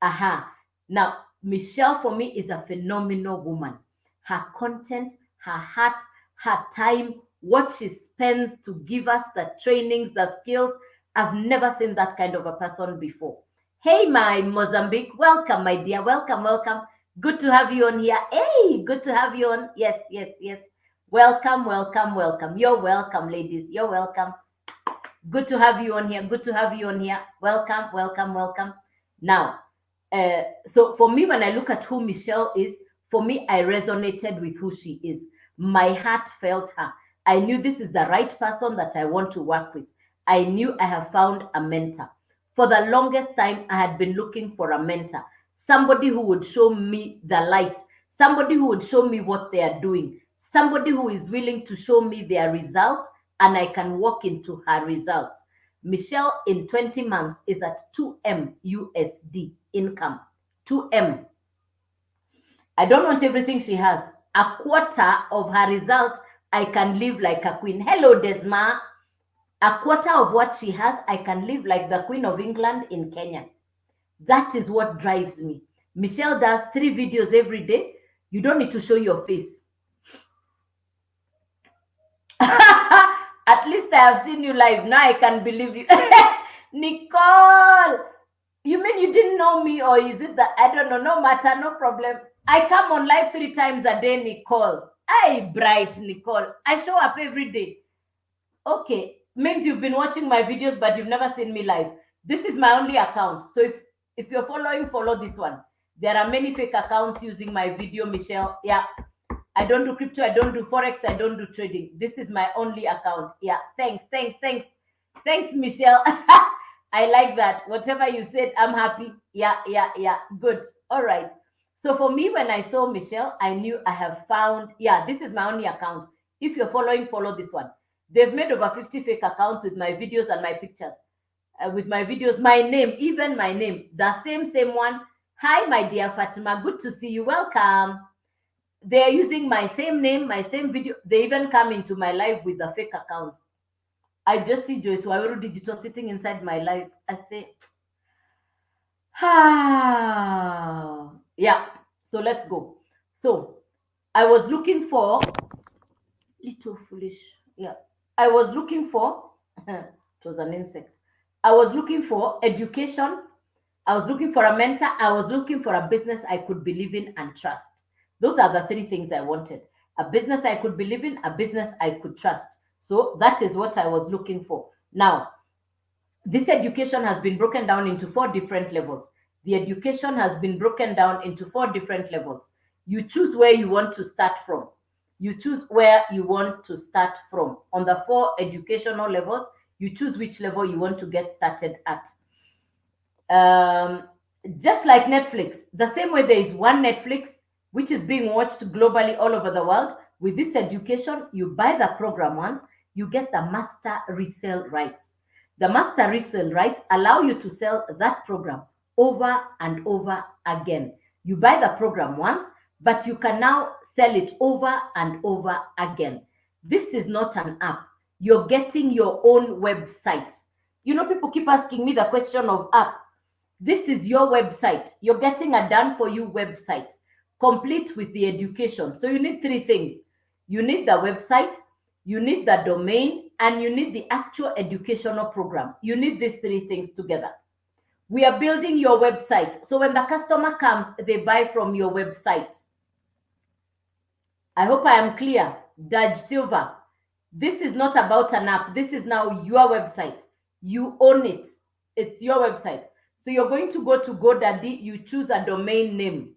Aha. Now, Michelle for me is a phenomenal woman. Her content, her heart, her time, what she spends to give us the trainings, the skills. I've never seen that kind of a person before. Hey, my Mozambique, welcome, my dear. Welcome, welcome. Good to have you on here. Hey, good to have you on. Yes, yes, yes. Welcome, welcome, welcome. You're welcome, ladies. You're welcome. Good to have you on here. Good to have you on here. Welcome, welcome, welcome. Now, so for me, when I look at who Michelle is, for me, I resonated with who she is. My heart felt her. I knew this is the right person that I want to work with. I knew I have found a mentor. For the longest time, I had been looking for a mentor, somebody who would show me the light, somebody who would show me what they are doing, somebody who is willing to show me their results and I can walk into her results. Michelle in 20 months is at 2M USD income. 2M. I don't want everything she has. A quarter of her result, I can live like a queen. Hello, Desma. A quarter of what she has, I can live like the Queen of England in Kenya. That is what drives me. Michelle does 3 videos every day. You don't need to show your face. At least I have seen you live. Now I can believe you. Nicole, you mean you didn't know me, or is it that I don't know? No matter, no problem. I come on live 3 times a day, Nicole. Hey, bright Nicole. I show up every day. Okay, means you've been watching my videos, but you've never seen me live. This is my only account. So if you're following, follow this one. There are many fake accounts using my video, Michelle. Yeah. I don't do crypto. I don't do Forex. I don't do trading. This is my only account. Yeah. Thanks, Michelle. I like that. Whatever you said, I'm happy. Yeah. Good. All right. So for me, when I saw Michelle, I knew I have found, yeah, this is my only account. If you're following, follow this one. They've made over 50 fake accounts with my videos and my pictures. With my videos, my name, even my name, the same one. Hi, my dear Fatima. Good to see you. Welcome. They're using my same name, my same video. They even come into my live with the fake accounts. I just see Joyce Waweru Digital sitting inside my live. I say, yeah. So let's go. So I was looking for little foolish. Yeah. I was looking for it was an insect. I was looking for education. I was looking for a mentor. I was looking for a business I could believe in and trust. Those are the 3 things I wanted. A business I could believe in, a business I could trust. So that is what I was looking for. Now, this education has been broken down into 4 different levels. The education has been broken down into 4 different levels. You choose where you want to start from. You choose where you want to start from. On the 4 educational levels, you choose which level you want to get started at. Just like Netflix, the same way there is one Netflix, which is being watched globally all over the world. With this education, you buy the program once, you get the master resale rights. The master resale rights allow you to sell that program over and over again. You buy the program once, but you can now sell it over and over again. This is not an app. You're getting your own website. You know, people keep asking me the question of app. This is your website. You're getting a done for you website, complete with the education. So you need 3 things. You need the website, you need the domain, and you need the actual educational program. You need these 3 things together. We are building your website. So when the customer comes, they buy from your website. I hope I am clear. Daj Silva, this is not about an app. This is now your website. You own it. It's your website. So you're going to go to GoDaddy, you choose a domain name.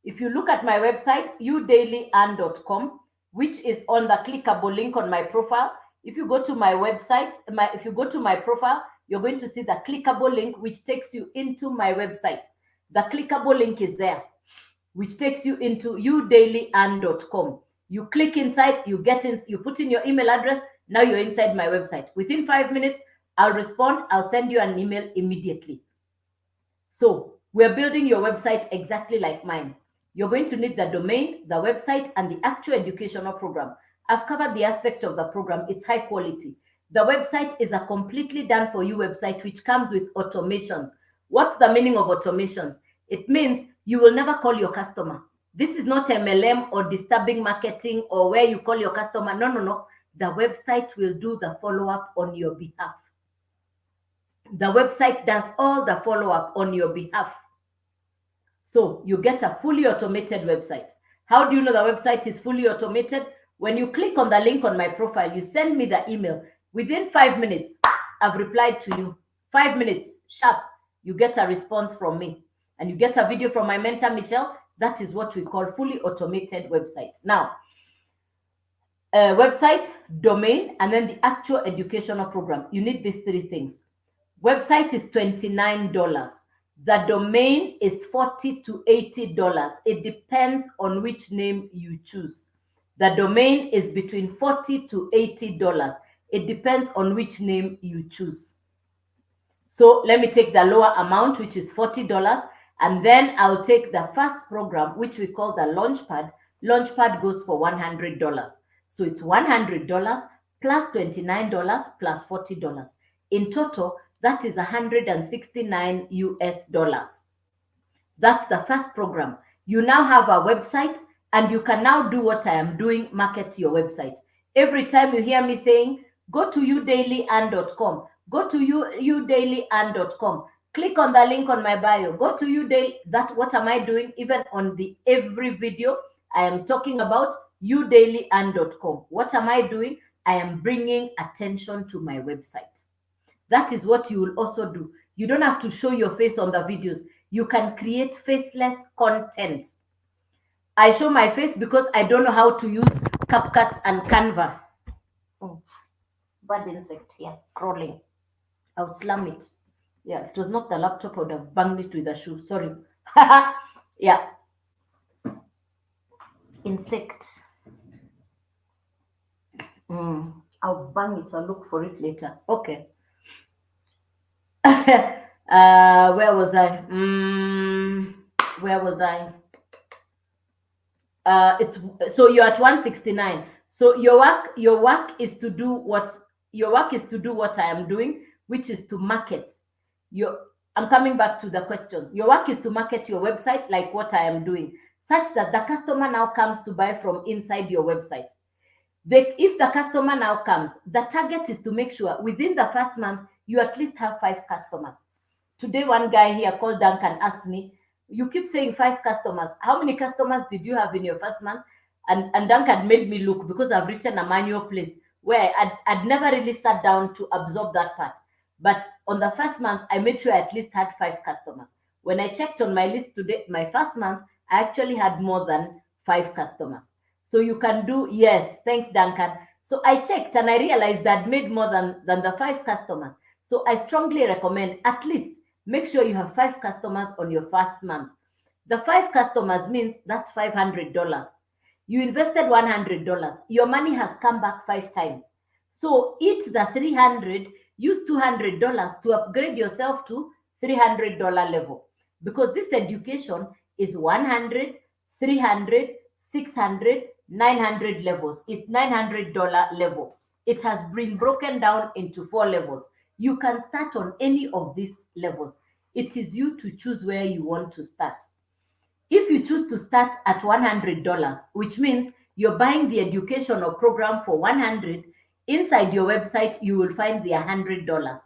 If you look at my website, youdailyand.com, which is on the clickable link on my profile. If you go to my website, if you go to my profile, you're going to see the clickable link, which takes you into my website. The clickable link is there, which takes you into youdailyand.com. You click inside, you get in, you put in your email address. Now you're inside my website. Within 5 minutes, I'll respond. I'll send you an email immediately. So we're building your website exactly like mine. You're going to need the domain, the website, and the actual educational program. I've covered the aspect of the program. It's high quality. The website is a completely done for you website, which comes with automations. What's the meaning of automations? It means you will never call your customer. This is not MLM or disturbing marketing or where you call your customer. No. The website will do the follow-up on your behalf. The website does all the follow-up on your behalf. So you get a fully automated website. How do you know the website is fully automated? When you click on the link on my profile, you send me the email. Within 5 minutes, I've replied to you. 5 minutes, sharp, you get a response from me. And you get a video from my mentor, Michelle. That is what we call fully automated website. Now, website, domain, and then the actual educational program. You need these 3 things. Website is $29. The domain is $40 to $80. It depends on which name you choose. The domain is between $40 to $80. It depends on which name you choose. So let me take the lower amount, which is $40, and then I'll take the first program, which we call the Launchpad. Launchpad goes for $100. So it's $100 plus $29 plus $40. In total, that is 169 US dollars. That's the first program. You now have a website, and you can now do what I am doing, market your website. Every time you hear me saying, go to youdailyand.com, go to youdailyand.com, click on the link on my bio, go to youdaily. That what am I doing? Even on the every video, I am talking about youdailyand.com. What am I doing? I am bringing attention to my website. That is what you will also do. You don't have to show your face on the videos. You can create faceless content. I show my face because I don't know how to use CapCut and Canva. Oh, bad insect here, crawling. I'll slam it. Yeah, if it was not the laptop, I would have banged it with a shoe. Sorry. Yeah. Insects. I'll bang it. I'll look for it later. Okay. Where was I? Where was I? It's so you're at 169. So your work is to do what I am doing, which is to market your. I'm coming back to the questions. Your work is to market your website, like what I am doing, such that the customer now comes to buy from inside your website. If the customer now comes, the target is to make sure within the first month you at least have 5 customers. Today, one guy here called Duncan asked me, you keep saying 5 customers. How many customers did you have in your first month? And Duncan made me look, because I've written a manual place where I'd never really sat down to absorb that part. But on the first month, I made sure I at least had 5 customers. When I checked on my list today, my first month, I actually had more than 5 customers. So you can do, yes, thanks, Duncan. So I checked and I realized that I'd made more than the 5 customers. So I strongly recommend at least make sure you have 5 customers on your first month. The 5 customers means that's $500. You invested $100. Your money has come back 5 times. So eat the 300, use $200 to upgrade yourself to $300 level. Because this education is 100, 300, 600, 900 levels. It's $900 level. It has been broken down into 4 levels. You can start on any of these levels. It is you to choose where you want to start. If you choose to start at $100, which means you're buying the educational program for 100, inside your website, you will find the $100.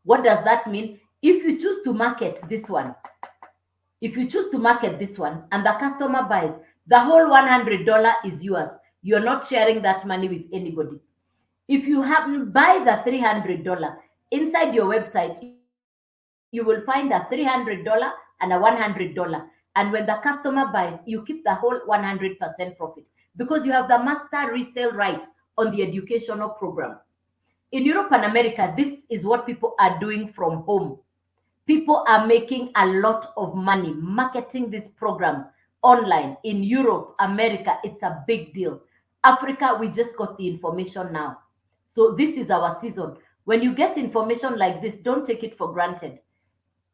What does that mean? If you choose to market this one, and the customer buys, the whole $100 is yours. You're not sharing that money with anybody. If you happen buy the $300 inside your website, you will find a $300 and a $100. And when the customer buys, you keep the whole 100% profit, because you have the master resale rights on the educational program. In Europe and America, this is what people are doing from home. People are making a lot of money marketing these programs online. In Europe, America, it's a big deal. Africa, we just got the information now. So this is our season. When you get information like this, don't take it for granted.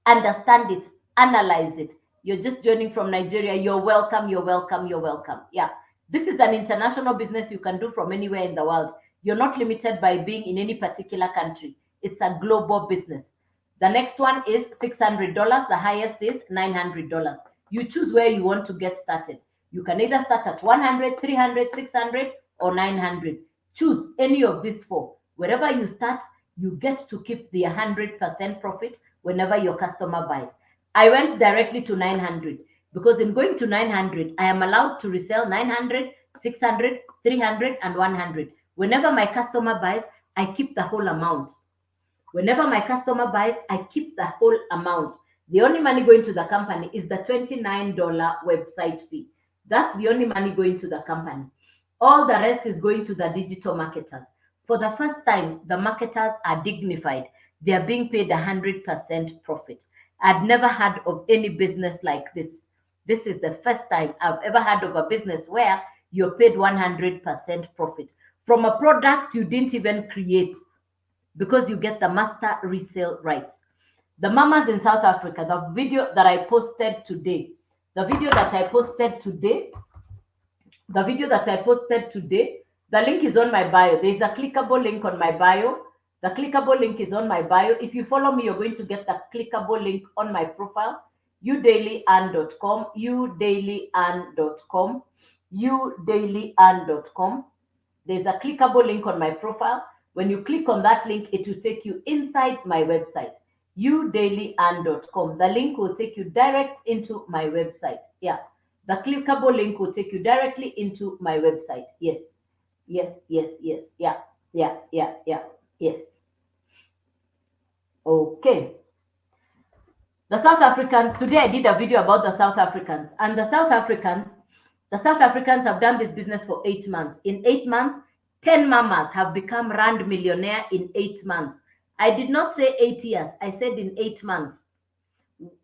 Understand it, analyze it. You're just joining from Nigeria. You're welcome, you're welcome, you're welcome. Yeah. This is an international business you can do from anywhere in the world. You're not limited by being in any particular country. It's a global business. The next one is $600. The highest is $900. You choose where you want to get started. You can either start at 100, 300, 600, or 900. Choose any of these 4. Wherever you start, you get to keep the 100% profit whenever your customer buys. I went directly to 900 because in going to 900, I am allowed to resell 900, 600, 300, and 100. Whenever my customer buys, I keep the whole amount. Whenever my customer buys, I keep the whole amount. The only money going to the company is the $29 website fee. That's the only money going to the company. All the rest is going to the digital marketers. For the first time, the marketers are dignified. They are being paid 100% profit. I'd never heard of any business like this. This is the first time I've ever heard of a business where you're paid 100% profit from a product you didn't even create. because you get the master resale rights. The mamas in South Africa, the video that I posted today, the video that I posted today, the video that I posted today, the link is on my bio. There's a clickable link on my bio. The clickable link is on my bio. If you follow me, you're going to get the clickable link on my profile, udailyand.com, udailyand.com, udailyand.com. There's a clickable link on my profile. When you click on that link, it will take you inside my website, udailyand.com. The link will take you direct into my website. Yeah. The clickable link will take you directly into my website. Yes. Yes, yes, yes. Yeah. Yeah, yeah, yeah. Yes. Okay. The South Africans, today I did a video about the South Africans. And the South Africans have done this business for 8 months. In 8 months, 10 mamas have become rand millionaire in 8 months. I did not say 8 years. I said in 8 months.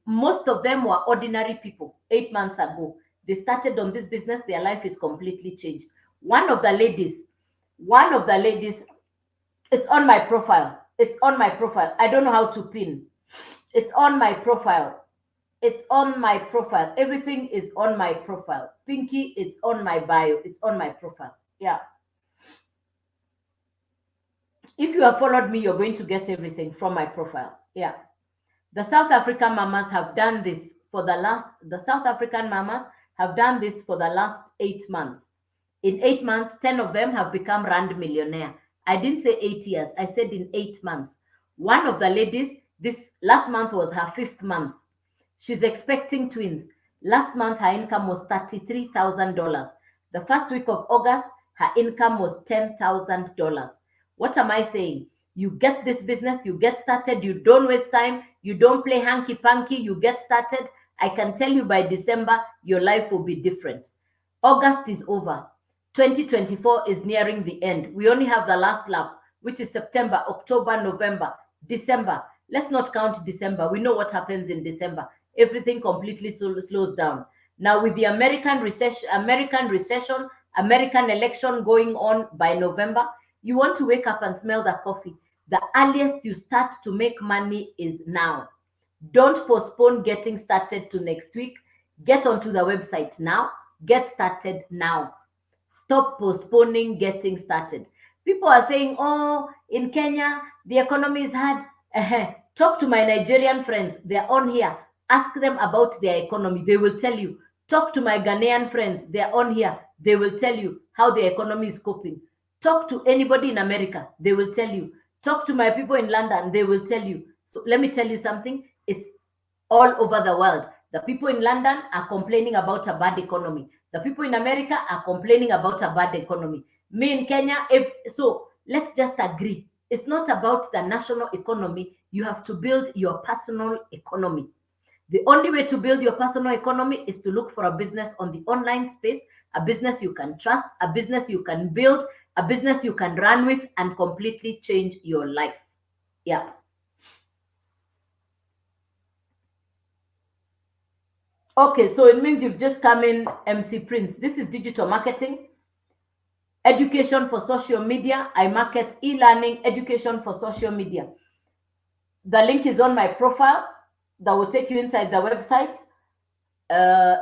Most of them were ordinary people 8 months ago. They started on this business. Their life is completely changed. One of the ladies, it's on my profile. It's on my profile. I don't know how to pin. It's on my profile. It's on my profile. Everything is on my profile. Pinky, it's on my bio. It's on my profile. Yeah. If you have followed me, you're going to get everything from my profile. Yeah. The South African mamas have done this for the South African mamas have done this for the last 8 months. In 8 months, 10 of them have become rand millionaire. I didn't say 8 years. I said in 8 months. One of the ladies, this last month was her 5th month. She's expecting twins. Last month, her income was $33,000. The first week of August, her income was $10,000. What am I saying? You get this business, you get started, you don't waste time, you don't play hanky-panky, you get started. I can tell you by December, your life will be different. August is over. 2024 is nearing the end. We only have the last lap, which is September, October, November, December. Let's not count December. We know what happens in December. Everything completely slows down. Now, with the American recession, American election going on by November, you want to wake up and smell the coffee. The earliest you start to make money is now. Don't postpone getting started to next week. Get onto the website now. Get started now. Stop postponing getting started. People are saying, oh, in Kenya, the economy is hard. Talk to my Nigerian friends. They're on here. Ask them about their economy. They will tell you. Talk to my Ghanaian friends. They're on here. They will tell you how the economy is coping. Talk to anybody in America. They will tell you. Talk to my people in London. They will tell you. So let me tell you something. It's all over the world. The people in London are complaining about a bad economy. The people in America are complaining about a bad economy. Me in Kenya, so let's just agree. It's not about the national economy. You have to build your personal economy. The only way to build your personal economy is to look for a business on the online space, a business you can trust, a business you can build, a business you can run with and completely change your life. Yeah. Okay, so it means you've just come in, MC Prince. This is digital marketing, education for social media. I market e-learning, education for social media. The link is on my profile. That will take you inside the website.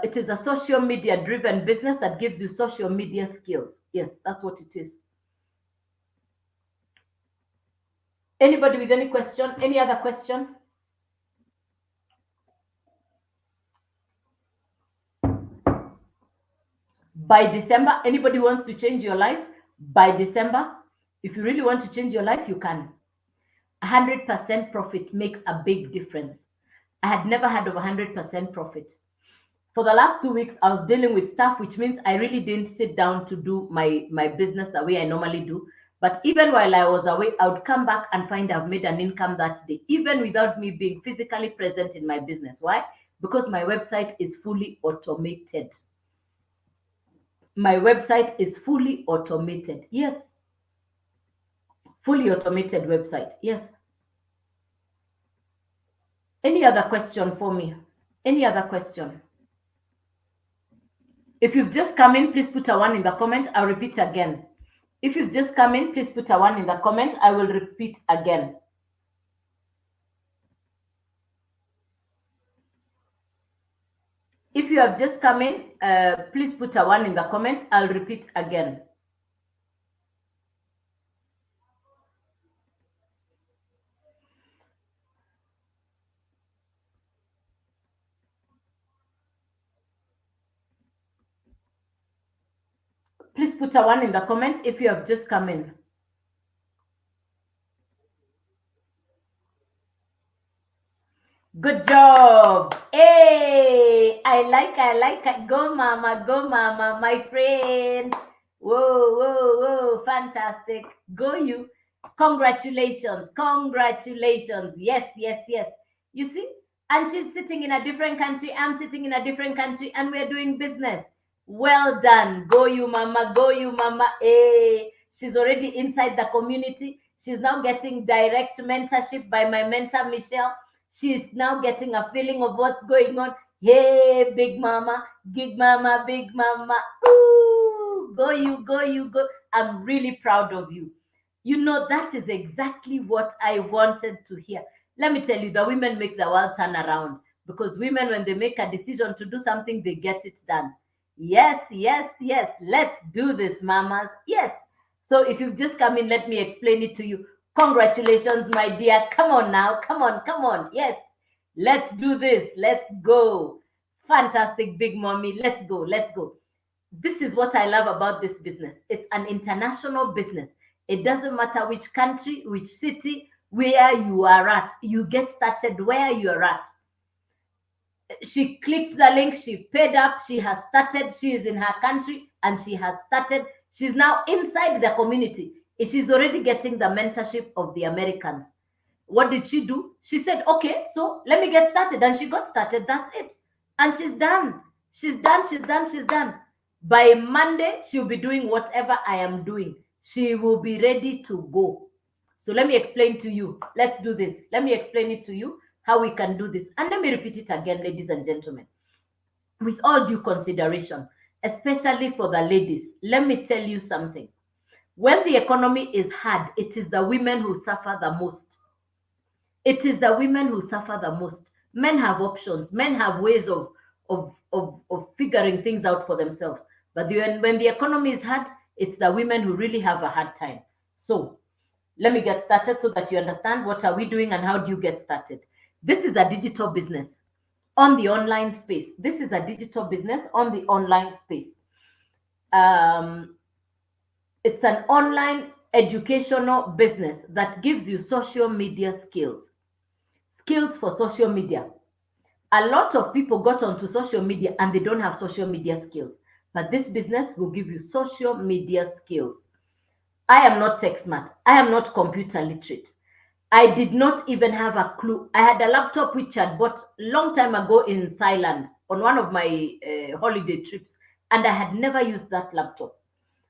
It is a social media driven business that gives you social media skills. Yes, that's what it is. Anybody with any question? Any other question? By December, anybody wants to change your life? By December, if you really want to change your life, you can. 100% profit makes a big difference. I had never had over 100% profit. For the last 2 weeks, I was dealing with stuff, which means I really didn't sit down to do my business the way I normally do. But even while I was away, I would come back and find I've made an income that day, even without me being physically present in my business. Why? Because my website is fully automated. My website is fully automated. Yes. Fully automated website. Yes. Any other question for me? Any other question? If you've just come in, please put a 1 in the comment. I'll repeat again. If you've just come in, please put a 1 in the comment. I will repeat again. If you have just come in, please put a 1 in the comment. I'll repeat again. Please put a 1 in the comment if you have just come in. Good job. Hey, I like it. Go mama, my friend. Whoa, whoa, whoa, fantastic. Go you. Congratulations, congratulations. Yes, yes, yes. You see? And she's sitting in a different country. I'm sitting in a different country and we're doing business. Well done. Go you, mama. Go you, mama. Hey, she's already inside the community. She's now getting direct mentorship by my mentor, Michelle. She's now getting a feeling of what's going on. Hey, big mama, big mama, big mama. Ooh, go you, go you, go. I'm really proud of you. You know, that is exactly what I wanted to hear. Let me tell you, the women make the world turn around because women, when they make a decision to do something, they get it done. Yes, yes, yes. Let's do this, mamas. Yes. So if you've just come in, let me explain it to you. Congratulations, my dear. Come on now. Come on, come on. Yes. Let's do this. Let's go. Fantastic, big mommy. Let's go. Let's go. This is what I love about this business. It's an international business. It doesn't matter which country, which city, where you are at. You get started where you are at. She clicked the link, she paid up, she has started, she is in her country and she has started. She's now inside the community. She's already getting the mentorship of the Americans. What did she do? She said, okay, so let me get started. And she got started. That's it. And she's done. She's done. She's done. She's done. By Monday, she'll be doing whatever I am doing. She will be ready to go. So let me explain to you. Let's do this. Let me explain it to you how we can do this. And let me repeat it again, ladies and gentlemen. With all due consideration, especially for the ladies, let me tell you something. When the economy is hard, it is the women who suffer the most. It is the women who suffer the most. Men have options. Men have ways of figuring things out for themselves. But when the economy is hard, it's the women who really have a hard time. So let me get started so that you understand what are we doing and how do you get started. This is a digital business on the online space. This is a digital business on the online space. It's an online educational business that gives you social media skills. Skills for social media. A lot of people got onto social media and they don't have social media skills. But this business will give you social media skills. I am not tech smart. I am not computer literate. I did not even have a clue. I had a laptop which I had bought long time ago in Thailand on one of my holiday trips, and I had never used that laptop.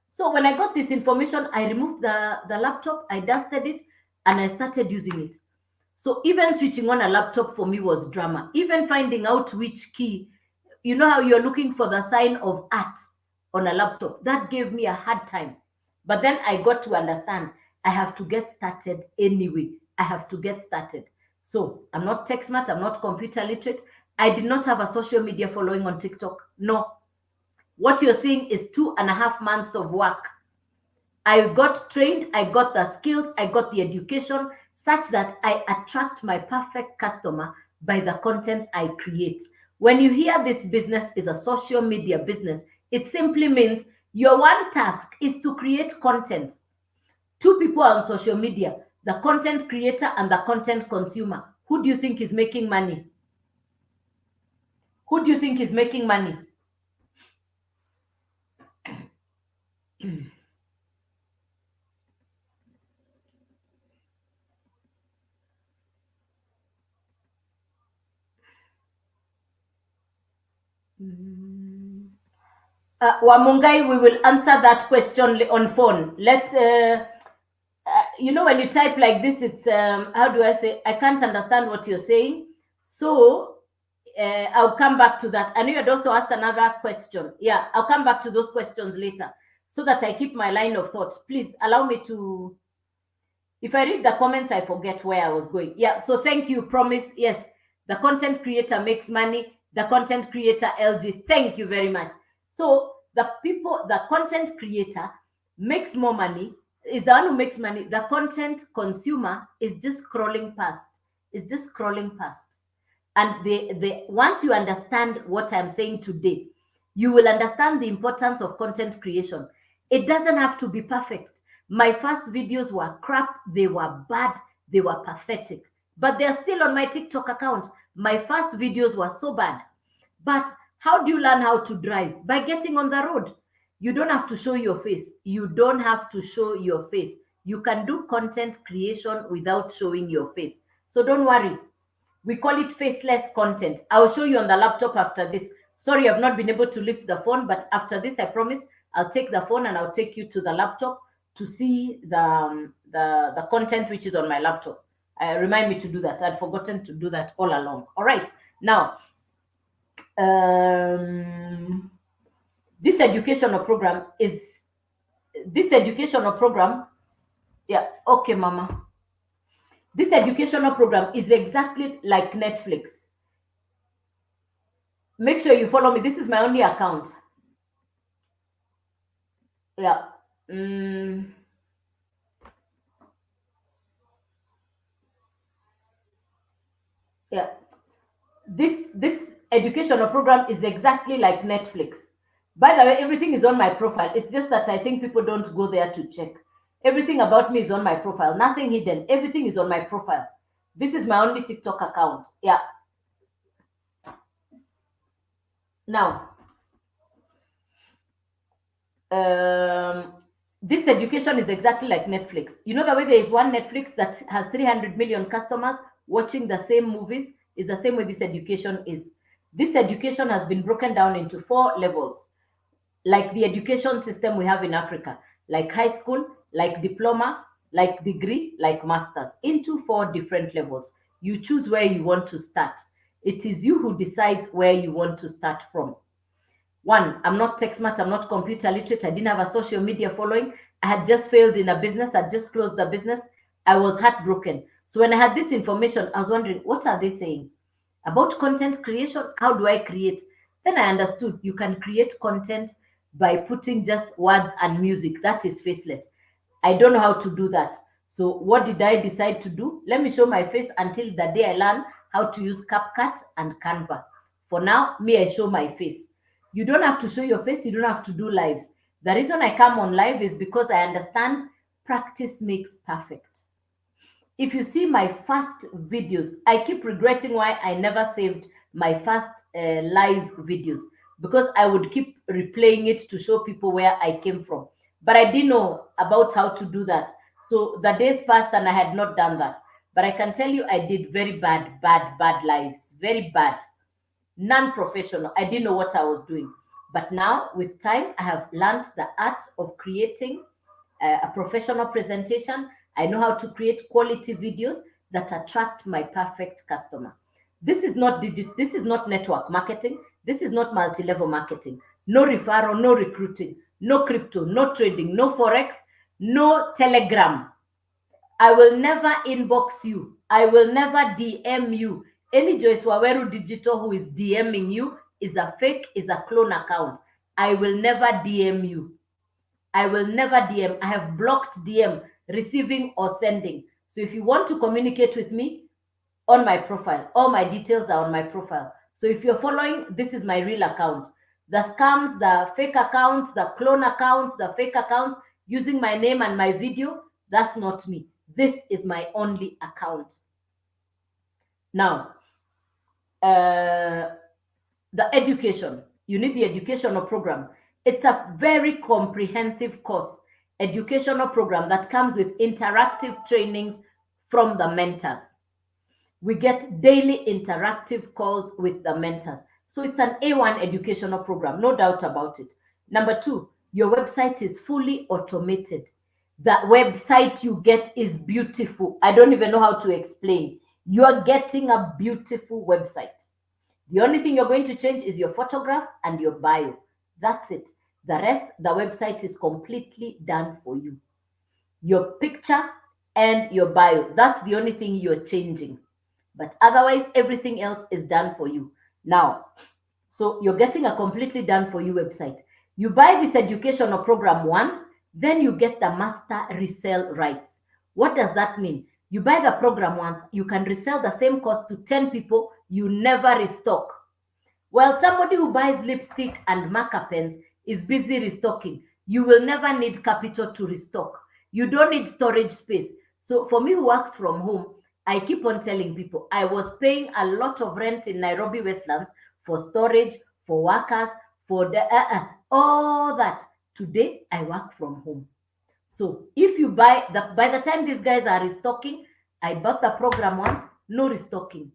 So when I got this information, I removed the laptop, I dusted it, and I started using it. So even switching on a laptop for me was drama. Even finding out which key, you know how you're looking for the sign of at on a laptop, that gave me a hard time. But then I got to understand I have to get started anyway. I have to get started. So I'm not tech smart, I'm not computer literate. I did not have a social media following on TikTok. No. What you're seeing is 2.5 months of work. I got trained, I got the skills, I got the education such that I attract my perfect customer by the content I create. When you hear this business is a social media business, it simply means your one task is to create content. Two people on social media, the content creator and the content consumer. Who do you think is making money? Who do you think is making money? Wamungai, we will answer that question on phone. When you type like this, it's, how do I say? I can't understand what you're saying. So I'll come back to that. I know you had also asked another question. Yeah, I'll come back to those questions later. so that I keep my line of thought. Please allow me to, if I read the comments, I forget where I was going. Yeah, so thank you, Promise. Yes, the content creator makes money. The content creator LG, thank you very much. So the content creator makes more money, is the one who makes money. The content consumer is just scrolling past, is just scrolling past. And they once you understand what I'm saying today, you will understand the importance of content creation. It doesn't have to be perfect. My first videos were crap, they were bad, they were pathetic, but they're still on my TikTok account. My first videos were so bad. But how do you learn how to drive? By getting on the road. You don't have to show your face. You don't have to show your face. You can do content creation without showing your face. So don't worry. We call it faceless content. I'll show you on the laptop after this. Sorry, I've not been able to lift the phone, but after this, I promise I'll take the phone and I'll take you to the laptop to see the content which is on my laptop. Remind me to do that. I'd forgotten to do that all along. All right. Now, this educational program, yeah, okay, Mama. This educational program is exactly like Netflix. Make sure you follow me. This is my only account. Yeah. Yeah. This educational program is exactly like Netflix. By the way, everything is on my profile. It's just that I think people don't go there to check. Everything about me is on my profile. Nothing hidden. Everything is on my profile. This is my only TikTok account. Yeah. Now, this education is exactly like Netflix. You know the way there is one Netflix that has 300 million customers watching the same movies is the same way this education is. This education has been broken down into 4 levels, like the education system we have in Africa, like high school, like diploma, like degree, like masters, into 4 different levels. You choose where you want to start. It is you who decides where you want to start from. One, I'm not tech smart, I'm not computer literate, I didn't have a social media following, I had just failed in a business, I just closed the business, I was heartbroken. So when I had this information, I was wondering, what are they saying about content creation? How do I create? Then I understood you can create content by putting just words and music. That is faceless. I don't know how to do that. So what did I decide to do? Let me show my face until the day I learn how to use CapCut and Canva. For now, me, I show my face. You don't have to show your face. You don't have to do lives. The reason I come on live is because I understand practice makes perfect. If you see my first videos, I keep regretting why I never saved my first live videos, because I would keep replaying it to show people where I came from. But I didn't know about how to do that. So the days passed and I had not done that. But I can tell you I did very bad lives. Very bad. Non-professional. I didn't know what I was doing. But now, with time, I have learned the art of creating a professional presentation. I know how to create quality videos that attract my perfect customer. This is not this is not network marketing. This is not multi-level marketing. No referral, no recruiting, no crypto, no trading, no forex, no telegram. I will never inbox you. I will never DM you. Any Joyce Waweru Digital who is DMing you is a fake, is a clone account. I will never DM you. I will never DM. I have blocked DM, receiving or sending. So if you want to communicate with me, on my profile, all my details are on my profile. So if you're following, this is my real account. The scams, the fake accounts, the clone accounts, the fake accounts using my name and my video, that's not me. This is my only account. Now, the education. You need the educational program. It's a very comprehensive course, educational program that comes with interactive trainings from the mentors. We get daily interactive calls with the mentors. So it's an A1 educational program, no doubt about it. Number 2, your website is fully automated. The website you get is beautiful. I don't even know how to explain. You are getting a beautiful website. The only thing you're going to change is your photograph and your bio. That's it. The rest, the website is completely done for you. Your picture and your bio, that's the only thing you're changing. But otherwise, everything else is done for you. Now, so you're getting a completely done for you website. You buy this educational program once, then you get the master resale rights. What does that mean? You buy the program once, you can resell the same cost to 10 people, you never restock. While somebody who buys lipstick and marker pens is busy restocking, you will never need capital to restock. You don't need storage space. So for me who works from home, I keep on telling people I was paying a lot of rent in Nairobi Westlands for storage, for workers, for the all that. Today I work from home. So if you buy the by the time these guys are restocking, I bought the program once, no restocking.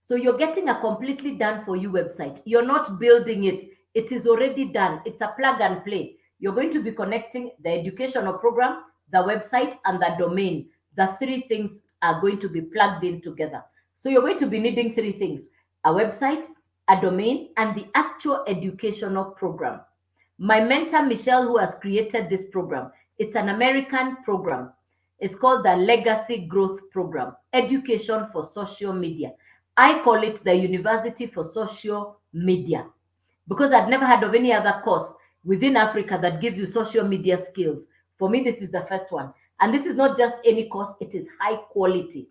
So you're getting a completely done for you website. You're not building it. It is already done. It's a plug and play. You're going to be connecting the educational program, the website, and the domain. The three things are going to be plugged in together. So you're going to be needing three things: a website, a domain, and the actual educational program. My mentor, Michelle, who has created this program, it's an American program. It's called the Legacy Growth Program, Education for Social Media. I call it the University for Social Media because I'd never heard of any other course within Africa that gives you social media skills. For me, this is the first one. And this is not just any course, it is high quality.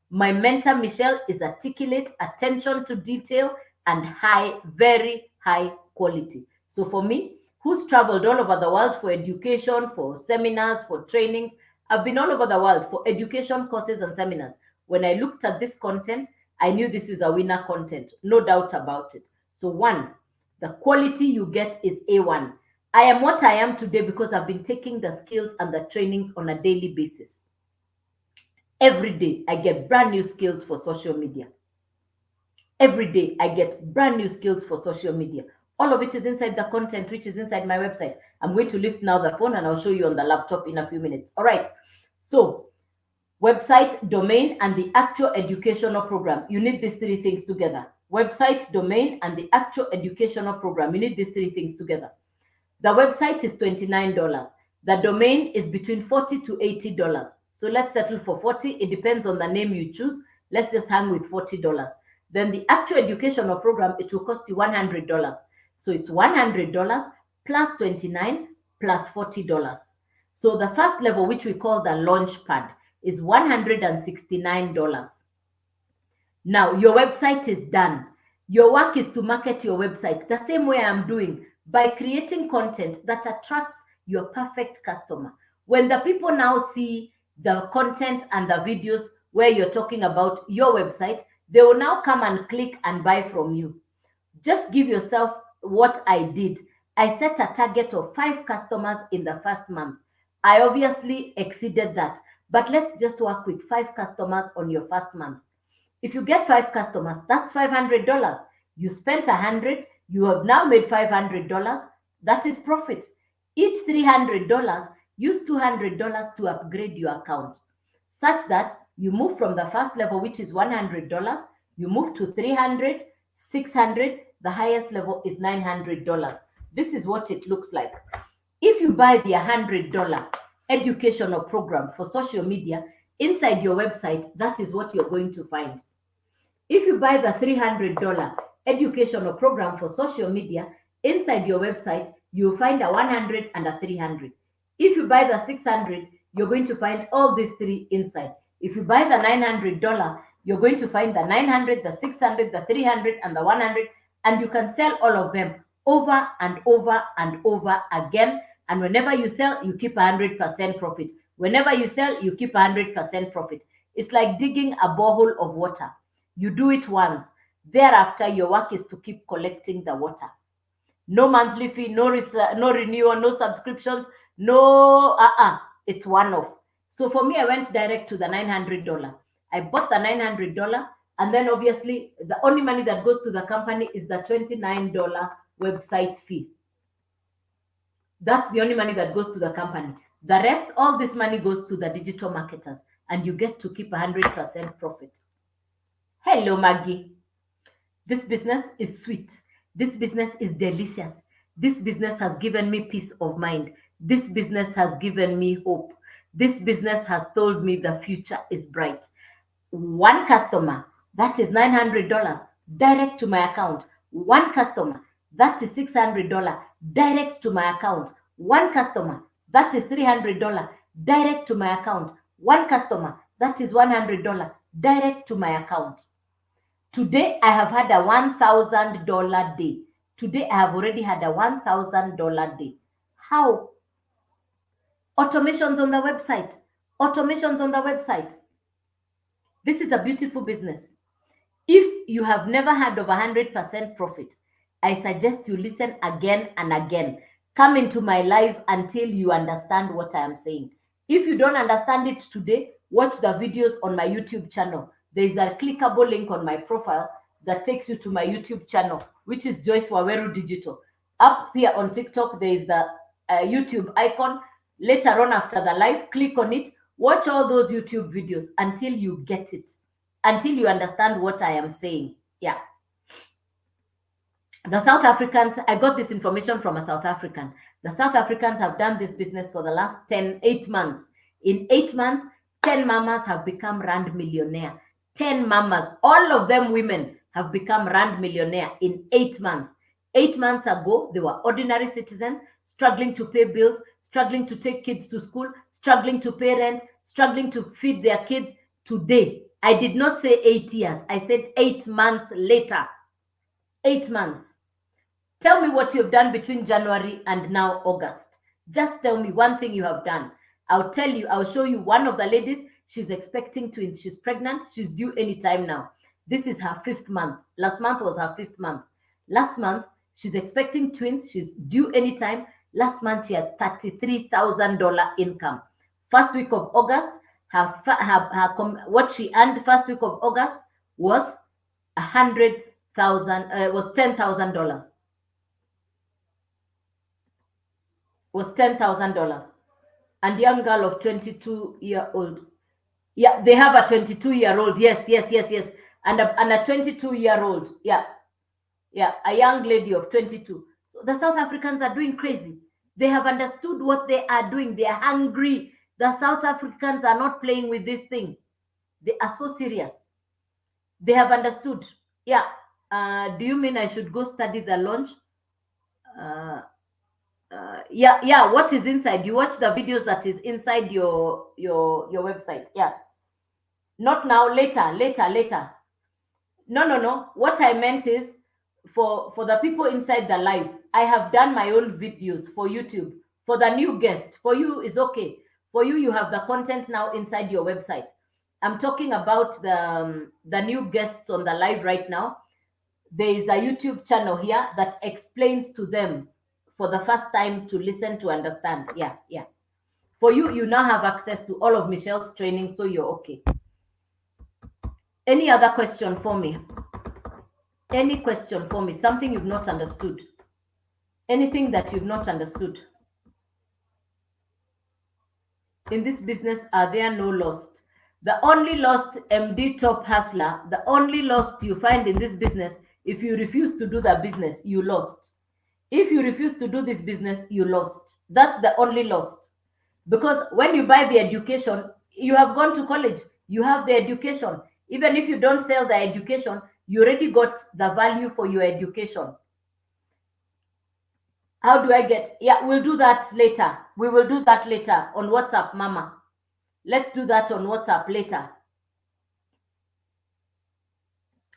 My mentor, Michelle, is articulate, attention to detail, and high, very high quality. So for me, who's traveled all over the world for education, for seminars, for trainings, I've been all over the world for education courses and seminars. When I looked at this content, I knew this is a winner content, no doubt about it. So one, the quality you get is A1. I am what I am today because I've been taking the skills and the trainings on a daily basis. Every day, I get brand new skills for social media. Every day, I get brand new skills for social media. All of it is inside the content, which is inside my website. I'm going to lift now the phone and I'll show you on the laptop in a few minutes. All right. So, website, domain, and the actual educational program. You need these three things together. Website, domain, and the actual educational program. You need these three things together. The website is $29. The domain is between $40 to $80. So let's settle for 40. It depends on the name you choose. Let's just hang with $40. Then the actual educational program, it will cost you $100. So it's $100 plus 29 plus $40. So the first level, which we call the launch pad, is $169. Now your website is done. Your work is to market your website the same way I'm doing, by creating content that attracts your perfect customer. When the people now see the content and the videos where you're talking about your website, they will now come and click and buy from you. Just give yourself what I did. I set a target of 5 customers in the first month. I obviously exceeded that, but let's just work with 5 customers on your first month. If you get 5 customers, that's $500. You spent 100, you have now made $500. That is profit. Each $300, use $200 to upgrade your account, such that you move from the first level, which is $100, you move to 300, 600, the highest level is $900. This is what it looks like. If you buy the $100 educational program for social media inside your website, that is what you're going to find. If you buy the $300 educational program for social media inside your website, you'll find a 100 and a 300. If you buy the 600, you're going to find all these three inside. If you buy the $900, you're going to find the 900, the 600, the 300, and the 100, and you can sell all of them over and over and over again. And whenever you sell, you keep 100% profit. Whenever you sell, you keep 100% profit. It's like digging a borehole of water. You do it once. Thereafter, your work is to keep collecting the water. No monthly fee, no renewal, no subscriptions, no, it's one off. So for me, I went direct to the $900. I bought the $900, and then obviously the only money that goes to the company is the $29 website fee. That's the only money that goes to the company. The rest, all this money goes to the digital marketers, and you get to keep 100% profit. Hello, Maggie. This business is sweet. This business is delicious. This business has given me peace of mind. This business has given me hope. This business has told me the future is bright. One customer, that is $900 direct to my account. One customer, that is $600 direct to my account. One customer, that is $300 direct to my account. One customer, that is $100 direct to my account. Today I have had a $1,000 day. Today I have already had a $1,000 day. How? Automations on the website. Automations on the website. This is a beautiful business. If you have never had of 100% profit, I suggest you listen again and again. Come into my live until you understand what I am saying. If you don't understand it today, watch the videos on my YouTube channel. There is a clickable link on my profile that takes you to my YouTube channel, which is Joyce Waweru Digital. Up here on TikTok, there is the YouTube icon. Later on after the live, click on it. Watch all those YouTube videos until you get it, until you understand what I am saying. Yeah. The South Africans, I got this information from a South African. The South Africans have done this business for the last 8 months. In 8 months, 10 mamas have become rand millionaire. 10 mamas, all of them women, have become rand millionaire in 8 months. 8 months ago, they were ordinary citizens struggling to pay bills, struggling to take kids to school, struggling to pay rent, struggling to feed their kids. Today, I did not say 8 years. I said 8 months later. 8 months. Tell me what you've done between January and now August. Just tell me one thing you have done. I'll tell you, I'll show you one of the ladies. She's expecting twins. She's pregnant. She's due anytime now. This is her 5th month. Last month was her 5th month. Last month, she's expecting twins. She's due anytime. Last month, she had $33,000 income. First week of August, what she earned first week of August was was $10,000. Was $10,000. And young girl of 22-year-old. Yeah, they have a 22-year-old. Yes. And a 22-year-old. Yeah, a young lady of 22. So the South Africans are doing crazy. They have understood what they are doing. They are hungry. The South Africans are not playing with this thing. They are so serious. They have understood. Yeah. Do you mean I should go study the launch? Yeah. What is inside? You watch the videos that is inside your website. Yeah. Not now. Later. No. What I meant is for the people inside the live. I have done my own videos for YouTube. For the new guest, for you is okay. For you, you have the content now inside your website. I'm talking about the new guests on the live right now. There is a YouTube channel here that explains to them for the first time to listen to understand. Yeah. For you, you now have access to all of Michelle's training, so you're okay. Any other question for me? Any question for me? Something you've not understood? Anything that you've not understood? In this business, are there no lost? The only lost, MD Top Hustler, the only lost you find in this business, if you refuse to do the business, you lost. If you refuse to do this business, you lost. That's the only lost. Because when you buy the education, you have gone to college, you have the education. Even if you don't sell the education, you already got the value for your education. How do I get? Yeah, we'll do that later. We will do that later on WhatsApp, Mama. Let's do that on WhatsApp later.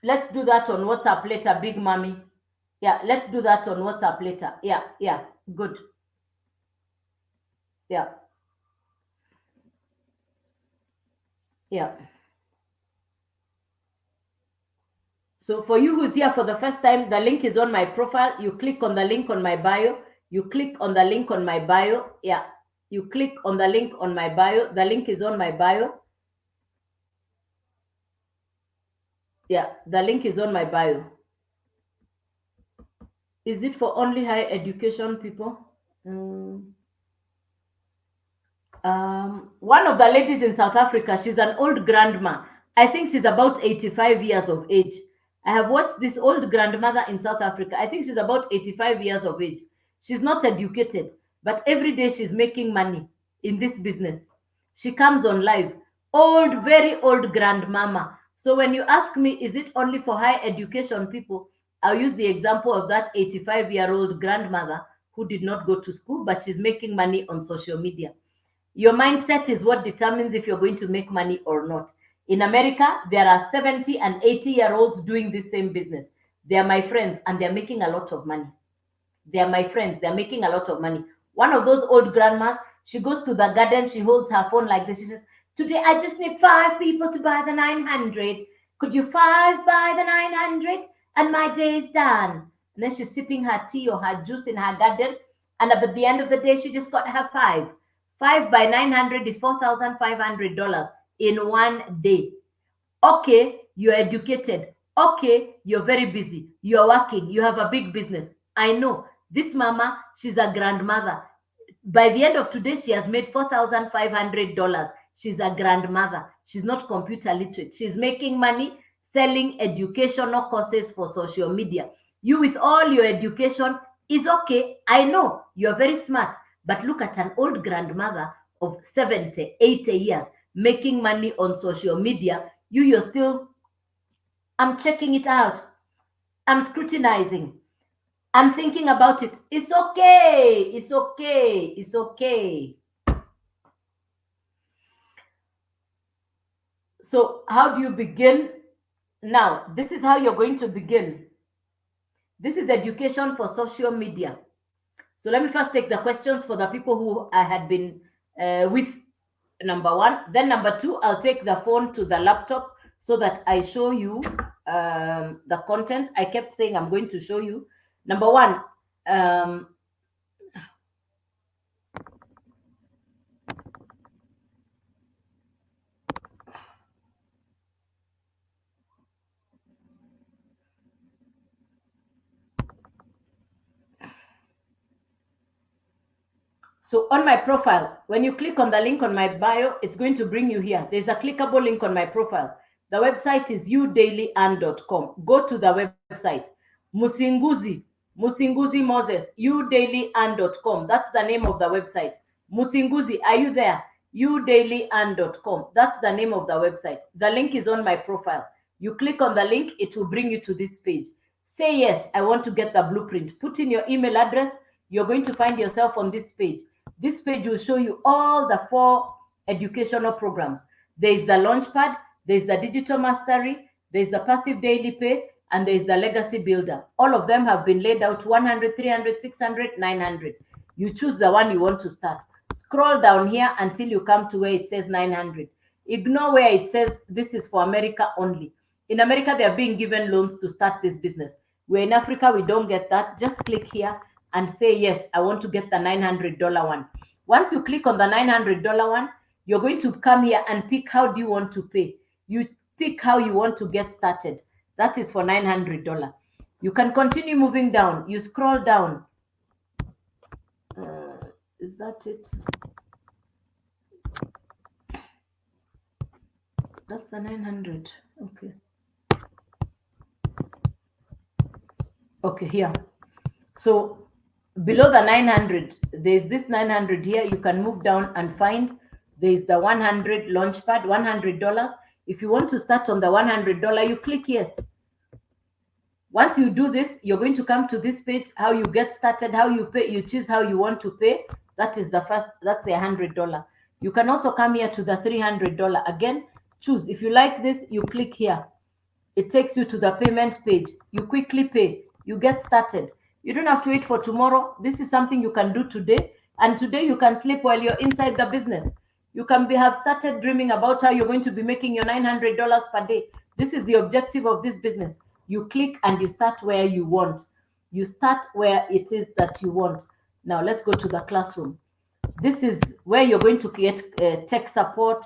Let's do that on WhatsApp later, Big Mommy. Yeah, let's do that on WhatsApp later. Yeah, good. Yeah. So for you who's here for the first time, the link is on my profile. You click on the link on my bio. You click on the link on my bio. Yeah. You click on the link on my bio. The link is on my bio. Yeah, the link is on my bio. Is it for only higher education people? One of the ladies in South Africa, she's an old grandma. I think she's about 85 years of age. I have watched this old grandmother in South Africa. I think she's about 85 years of age. She's not educated, but every day she's making money in this business. She comes on live, old, very old grandmama. So when you ask me, is it only for high education people? I'll use the example of that 85-year-old grandmother who did not go to school, but she's making money on social media. Your mindset is what determines if you're going to make money or not. In America, there are 70 and 80-year-olds doing this same business. They are my friends and they're making a lot of money. They are my friends. They're making a lot of money. One of those old grandmas, she goes to the garden, she holds her phone like this. She says, today I just need 5 people to buy the 900. Could you 5 buy the 900? And my day is done. And then she's sipping her tea or her juice in her garden. And at the end of the day, she just got her 5. 5 by 900 is $4,500 in one day. Okay, you're educated. Okay, you're very busy. You're working. You have a big business. I know. This mama, she's a grandmother. By the end of today, she has made $4,500. She's a grandmother. She's not computer literate. She's making money selling educational courses for social media. You, with all your education, is okay. I know you're very smart, but look at an old grandmother of 70, 80 years making money on social media. You're still, I'm checking it out. I'm scrutinizing. I'm thinking about it. It's okay. It's okay. It's okay. So, how do you begin? Now, this is how you're going to begin. This is education for social media. So, let me first take the questions for the people who I had been with. Number one. Then, number two, I'll take the phone to the laptop so that I show you the content. I kept saying I'm going to show you. Number one, so on my profile, when you click on the link on my bio, it's going to bring you here. There's a clickable link on my profile. The website is youdailyand.com. Go to the website. Musinguzi Moses, youdailyand.com. That's the name of the website. Musinguzi, are you there? youdailyand.com. That's the name of the website. The link is on my profile. You click on the link, it will bring you to this page. Say yes, I want to get the blueprint. Put in your email address. You're going to find yourself on this page. This page will show you all the 4 educational programs. There is the Launchpad, there is the Digital Mastery, there is the Passive Daily Pay, and there is the Legacy Builder. All of them have been laid out 100, 300, 600, 900. You choose the one you want to start. Scroll down here until you come to where it says 900. Ignore where it says this is for America only. In America, they are being given loans to start this business. We're in Africa, we don't get that. Just click here and say, yes, I want to get the $900 one. Once you click on the $900 one, you're going to come here and pick how do you want to pay. You pick how you want to get started. That is for $900. You can continue moving down. You scroll down. Is that it? That's the 900. Okay. Okay, here. So below the 900, there's this 900 here. You can move down and find there's the 100 Launchpad, $100. If you want to start on the $100, you click yes. Once you do this, you're going to come to this page, how you get started, how you pay. You choose how you want to pay. That is the first, that's $100. You can also come here to the $300. Again, choose. If you like this, you click here. It takes you to the payment page. You quickly pay. You get started. You don't have to wait for tomorrow. This is something you can do today. And today you can sleep while you're inside the business. You can have started dreaming about how you're going to be making your $900 per day. This is the objective of this business. You click and you start where you want. You start where it is that you want. Now let's go to the classroom. This is where you're going to get tech support,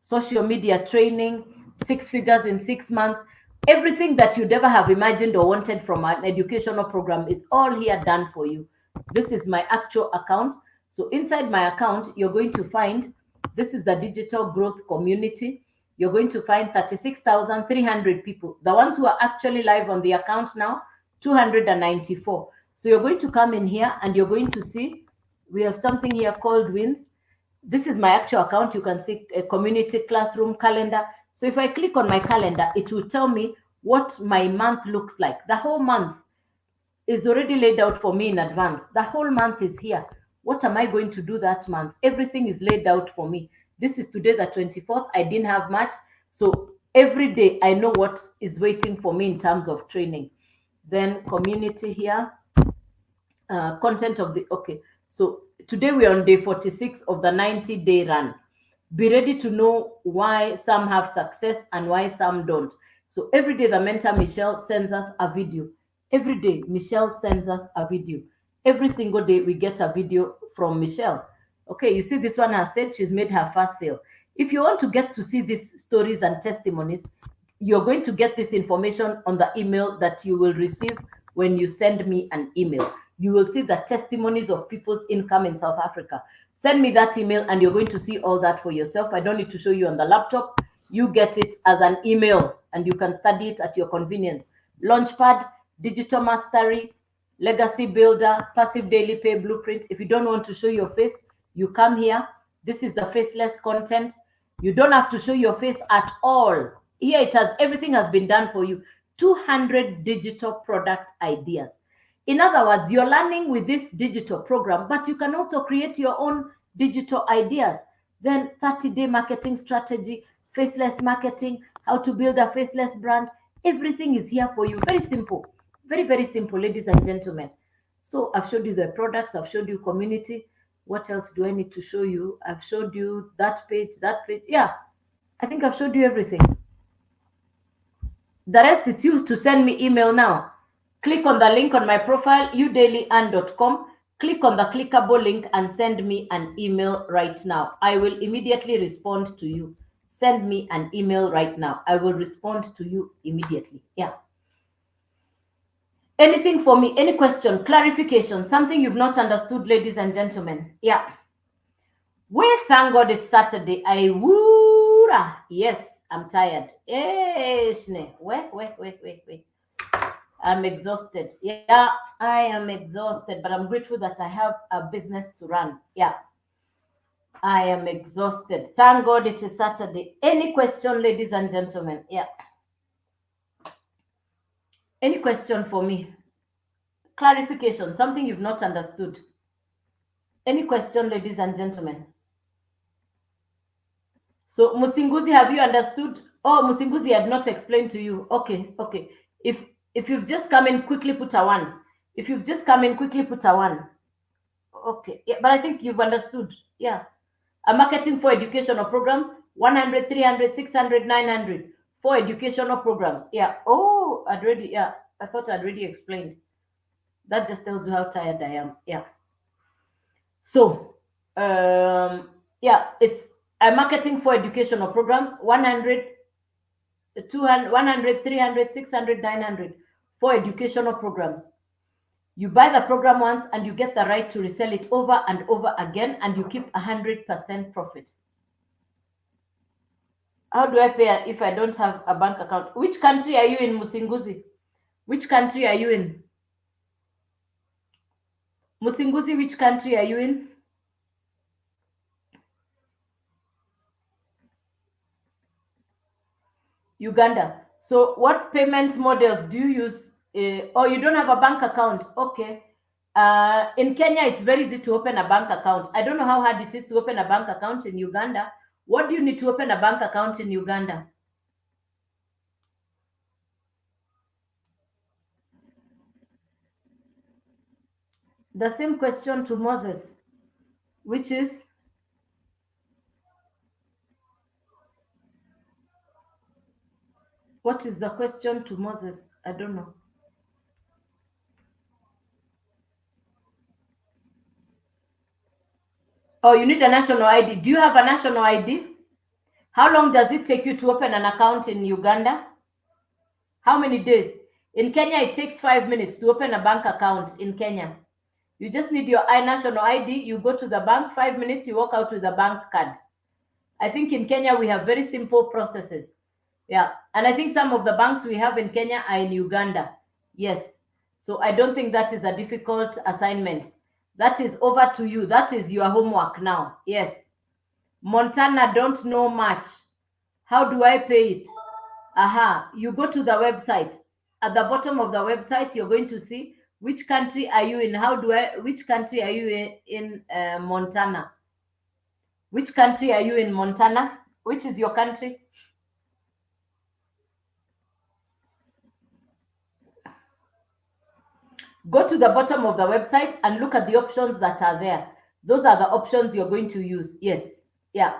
social media training, 6 figures in 6 months. Everything that you'd ever have imagined or wanted from an educational program is all here done for you. This is my actual account. So inside my account, you're going to find, this is the digital growth community. You're going to find 36,300 people. The ones who are actually live on the account now, 294. So you're going to come in here and you're going to see we have something here called wins. This is my actual account. You can see a community classroom calendar. So if I click on my calendar, it will tell me what my month looks like. The whole month is already laid out for me in advance. The whole month is here. What am I going to do that month? Everything is laid out for me. This is today, the 24th. I didn't have much. So every day I know what is waiting for me in terms of training. Then community here, content of the, okay. So today we're on day 46 of the 90-day run. Be ready to know why some have success and why some don't. So every day the mentor Michelle sends us a video. Every day Michelle sends us a video. Every single day we get a video from Michelle. Okay, you see this one has said she's made her first sale. If you want to get to see these stories and testimonies, you're going to get this information on the email that you will receive when you send me an email. You will see the testimonies of people's income in South Africa. Send me that email and you're going to see all that for yourself. I don't need to show you on the laptop. You get it as an email and you can study it at your convenience. Launchpad, digital mastery, legacy builder, passive daily pay blueprint. If you don't want to show your face, you come here. This is the faceless content. You don't have to show your face at all. Here it has, everything has been done for you. 200 digital product ideas. In other words, you're learning with this digital program, but you can also create your own digital ideas. Then 30-day marketing strategy, faceless marketing, how to build a faceless brand. Everything is here for you. Very simple. Very, very simple, ladies and gentlemen. So I've showed you the products. I've showed you community. What else do I need to show you? I've showed you that page, that page. Yeah, I think I've showed you everything. The rest, it's you to send me email now. Click on the link on my profile, udailyand.com. Click on the clickable link and send me an email right now. I will immediately respond to you. Send me an email right now. I will respond to you immediately. Yeah. Anything for me? Any question, clarification, something you've not understood, ladies and gentlemen? Yeah. We thank God it's Saturday. I woora. Yes, I'm tired. Wait. I'm exhausted. Yeah, I am exhausted, but I'm grateful that I have a business to run. Yeah, I am exhausted. Thank God it is Saturday. Any question, ladies and gentlemen? Yeah. Any question for me? Clarification, something you've not understood. Any question, ladies and gentlemen? So, Musinguzi, have you understood? Oh, Musinguzi had not explained to you. Okay. If you've just come in, quickly put a one. If you've just come in, quickly put a one. Okay. Yeah, but I think you've understood. Yeah. A marketing for educational programs, 100, 300, 600, 900 for educational programs. Yeah. Oh, I'd already, yeah. I thought I'd already explained. That just tells you how tired I am. Yeah. So, yeah, it's a marketing for educational programs, 100, 200, 100, 300, 600, 900 for educational programs. You buy the program once and you get the right to resell it over and over again, and you keep 100% profit. How do I pay if I don't have a bank account? Which country are you in, Musinguzi? Which country are you in? Musinguzi, which country are you in? Uganda. So what payment models do you use? Oh, you don't have a bank account. Okay. In Kenya, it's very easy to open a bank account. I don't know how hard it is to open a bank account in Uganda. What do you need to open a bank account in Uganda? The same question to Moses, which is, what is the question to Moses? I don't know. Oh, you need a national ID. Do you have a national ID? How long does it take you to open an account in Uganda? How many days? In Kenya, it takes 5 minutes to open a bank account in Kenya. You just need your national ID. You go to the bank, 5 minutes, you walk out with the bank card. I think in Kenya, we have very simple processes. Yeah. And I think some of the banks we have in Kenya are in Uganda. Yes. So I don't think that is a difficult assignment. That is over to you. That is your homework now. Yes. Montana, don't know much. How do I pay it? Aha, you go to the website. At the bottom of the website, you're going to see which country are you in. Which country are you in Montana? Which country are you in Montana? Which is your country? Go to the bottom of the website and look at the options that are there. Those are the options you're going to use. Yes. Yeah.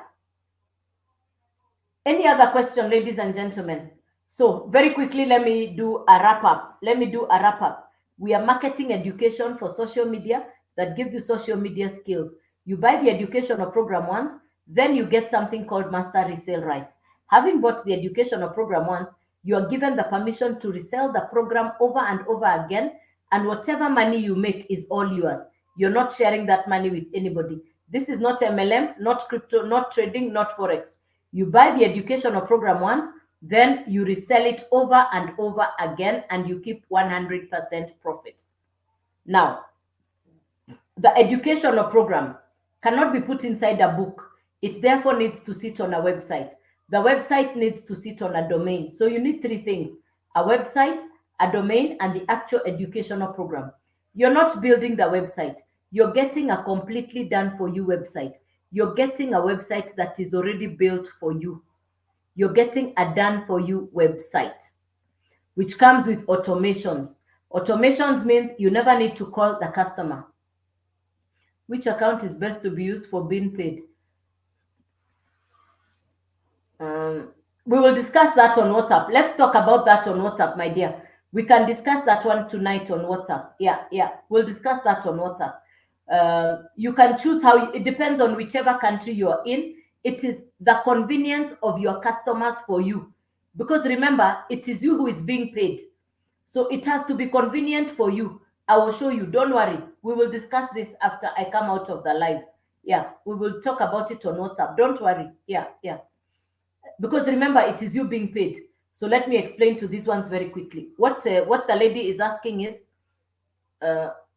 Any other question, ladies and gentlemen? So very quickly, let me do a wrap up. We are marketing education for social media that gives you social media skills. You buy the educational program once, then you get something called master resale rights. Having bought the educational program once, you are given the permission to resell the program over and over again, and whatever money you make is all yours. You're not sharing that money with anybody. This is not MLM, not crypto, not trading, not forex. You buy the educational program once, then you resell it over and over again, and you keep 100% profit. Now, the educational program cannot be put inside a book. It therefore needs to sit on a website. The website needs to sit on a domain. So you need three things: a website, a domain, and the actual educational program. You're not building the website. You're getting a completely done for you website. You're getting a website that is already built for you. You're getting a done for you website, which comes with automations. Automations means you never need to call the customer. Which account is best to be used for being paid? We will discuss that on WhatsApp. Let's talk about that on WhatsApp, my dear. We can discuss that one tonight on WhatsApp. Yeah. We'll discuss that on WhatsApp. You can choose how, it depends on whichever country you're in. It is the convenience of your customers for you. Because remember, it is you who is being paid. So it has to be convenient for you. I will show you. Don't worry. We will discuss this after I come out of the live. Yeah, we will talk about it on WhatsApp. Don't worry. Yeah. Because remember, it is you being paid. So let me explain to these ones very quickly. What the lady is asking is,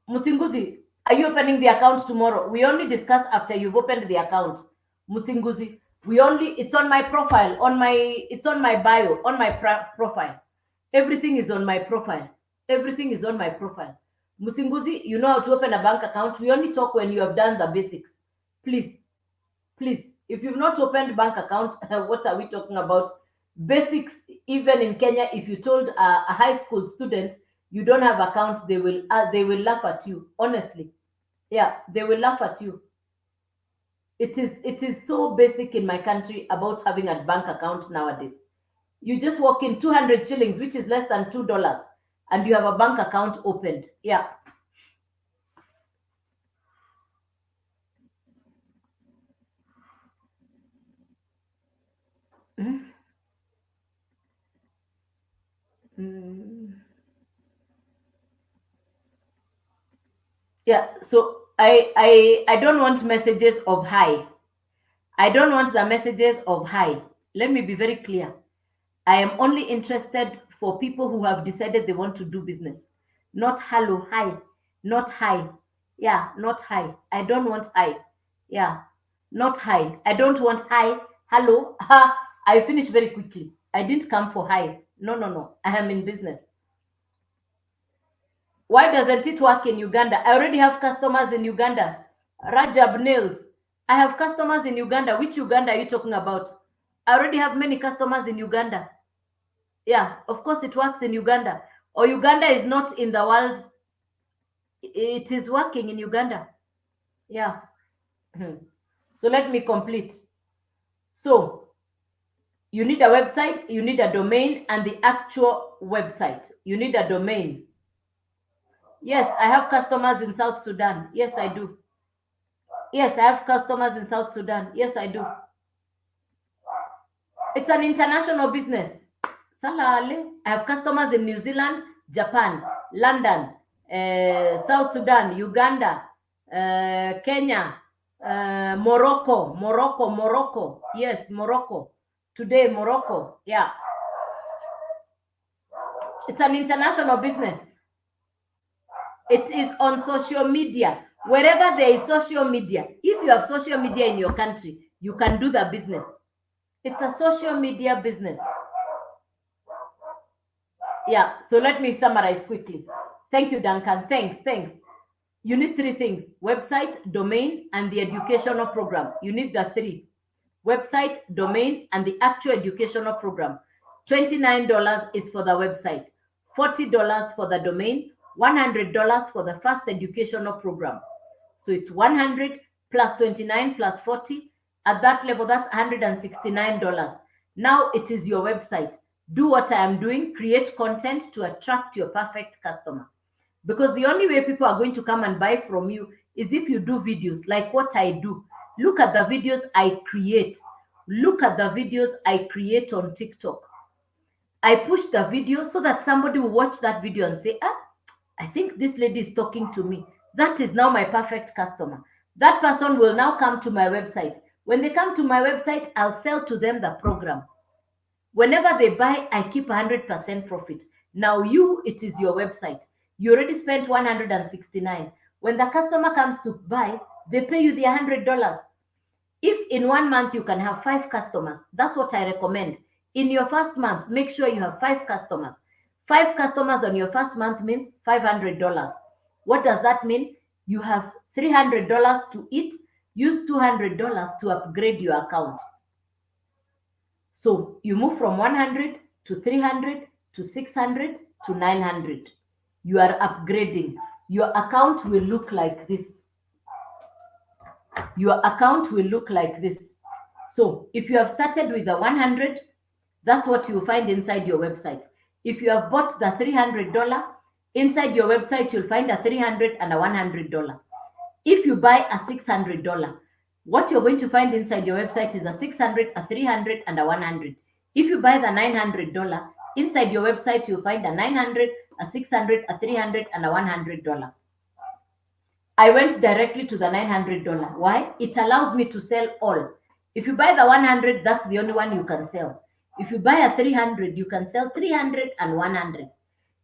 Musinguzi, are you opening the account tomorrow? We only discuss after you've opened the account. Musinguzi, it's on my profile, it's on my bio, on my profile. Everything is on my profile. Everything is on my profile. Musinguzi, you know how to open a bank account. We only talk when you have done the basics. Please. If you've not opened bank account, what are we talking about? Basics, even in Kenya, if you told a high school student you don't have accounts, they will laugh at you. Honestly, yeah, they will laugh at you. It is so basic in my country about having a bank account nowadays. You just walk in 200 shillings, which is less than $2, and you have a bank account opened. Yeah. Yeah, so I don't want messages of hi. I don't want the messages of hi. Let me be very clear. I am only interested for people who have decided they want to do business. Not hello, hi, not hi. Yeah, not hi. I don't want hi. Yeah, not hi. I don't want hi, hello, ha. I finish very quickly. I didn't come for hi. No. I am in business. Why doesn't it work in Uganda? I already have customers in Uganda. Rajab Nails. I have customers in Uganda. Which Uganda are you talking about? I already have many customers in Uganda. Yeah, of course it works in Uganda. Or Uganda is not in the world. It is working in Uganda. Yeah. So let me complete. So you need a website, you need a domain, and the actual website. You need a domain. Yes, I have customers in South Sudan. Yes, I do. Yes, I have customers in South Sudan. Yes, I do. It's an international business. Salale. I have customers in New Zealand, Japan, London, South Sudan, Uganda, Kenya, Morocco. Yes, Morocco. Today, Morocco. Yeah. It's an international business. It is on social media. Wherever there is social media, if you have social media in your country, you can do the business. It's a social media business. Yeah, so let me summarize quickly. Thank you, Duncan. Thanks. You need three things: website, domain, and the educational program. You need the three: website, domain, and the actual educational program. $29 is for the website, $40 for the domain, $100 for the first educational program. So it's 100 plus 29 plus 40. At that level, that's $169. Now it is your website. Do what I am doing, create content to attract your perfect customer. Because the only way people are going to come and buy from you is if you do videos like what I do. Look at the videos I create. Look at the videos I create on TikTok. I push the video so that somebody will watch that video and say, I think this lady is talking to me. That is now my perfect customer. That person will now come to my website. When they come to my website, I'll sell to them the program. Whenever they buy, I keep 100% profit. Now it is your website. You already spent 169. When the customer comes to buy, they pay you the $100. If in 1 month you can have 5 customers, that's what I recommend. In your first month, make sure you have 5 customers. 5 customers on your first month means $500. What does that mean? You have $300 to eat. Use $200 to upgrade your account. So you move from 100 to 300 to 600 to 900. You are upgrading. Your account will look like this. Your account will look like this. So if you have started with the 100, that's what you find inside your website. If you have bought the $300, inside your website, you'll find a $300 and a $100. If you buy a $600, what you're going to find inside your website is a $600, a $300, and a $100. If you buy the $900, inside your website, you'll find a $900, a $600, a $300, and a $100. I went directly to the $900. Why? It allows me to sell all. If you buy the 100, that's the only one you can sell. If you buy a 300, you can sell 300 and 100.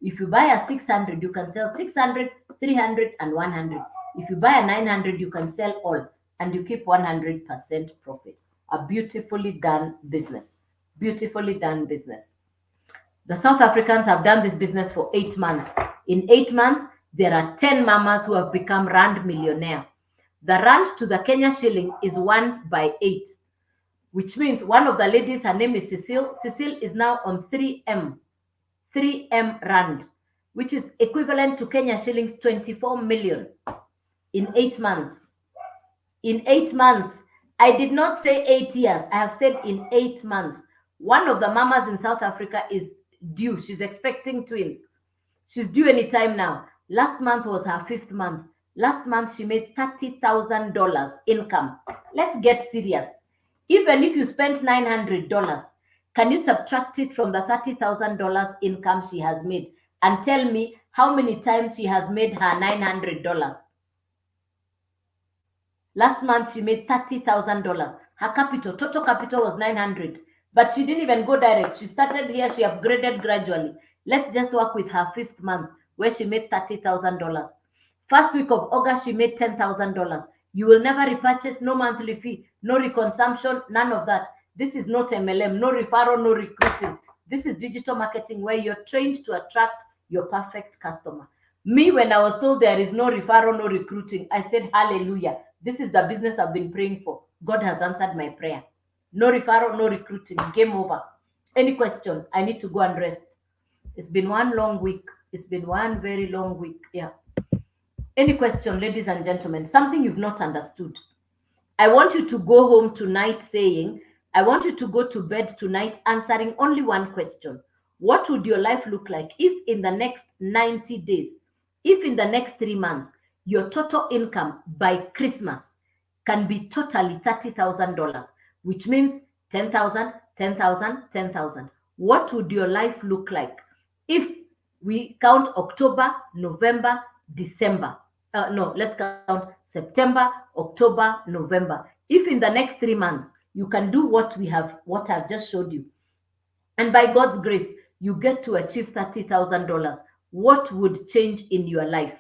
If you buy a 600, you can sell 600, 300, and 100. If you buy a 900, you can sell all, and you keep 100% profit. A beautifully done business. Beautifully done business. The South Africans have done this business for 8 months. In 8 months, there are 10 mamas who have become rand millionaire. The rand to the Kenya shilling is 1/8, which means one of the ladies, her name is Cecile. Cecile is now on 3M rand, which is equivalent to Kenya shillings 24 million in 8 months. In 8 months. I did not say 8 years. I have said in 8 months. One of the mamas in South Africa is due. She's expecting twins. She's due anytime now. Last month was her 5th month. Last month, she made $30,000 income. Let's get serious. Even if you spent $900, can you subtract it from the $30,000 income she has made and tell me how many times she has made her $900? Last month, she made $30,000. Her total capital was 900, but she didn't even go direct. She started here, she upgraded gradually. Let's just work with her 5th month where she made $30,000. First week of August, she made $10,000. You will never repurchase, no monthly fee, no reconsumption, none of that. This is not MLM, no referral, no recruiting. This is digital marketing where you're trained to attract your perfect customer. Me, when I was told there is no referral, no recruiting, I said, hallelujah. This is the business I've been praying for. God has answered my prayer. No referral, no recruiting. Game over. Any question? I need to go and rest. It's been one long week. It's been one very long week. Yeah. Any question, ladies and gentlemen? Something you've not understood. I want you to go home tonight saying, I want you to go to bed tonight answering only one question. What would your life look like if in the next 90 days, if in the next 3 months, your total income by Christmas can be totally $30,000, which means 10,000, 10,000, 10,000. What would your life look like if we count October, November, December? No, let's count September, October, November. If in the next 3 months, you can do what I've just showed you, and by God's grace, you get to achieve $30,000, what would change in your life?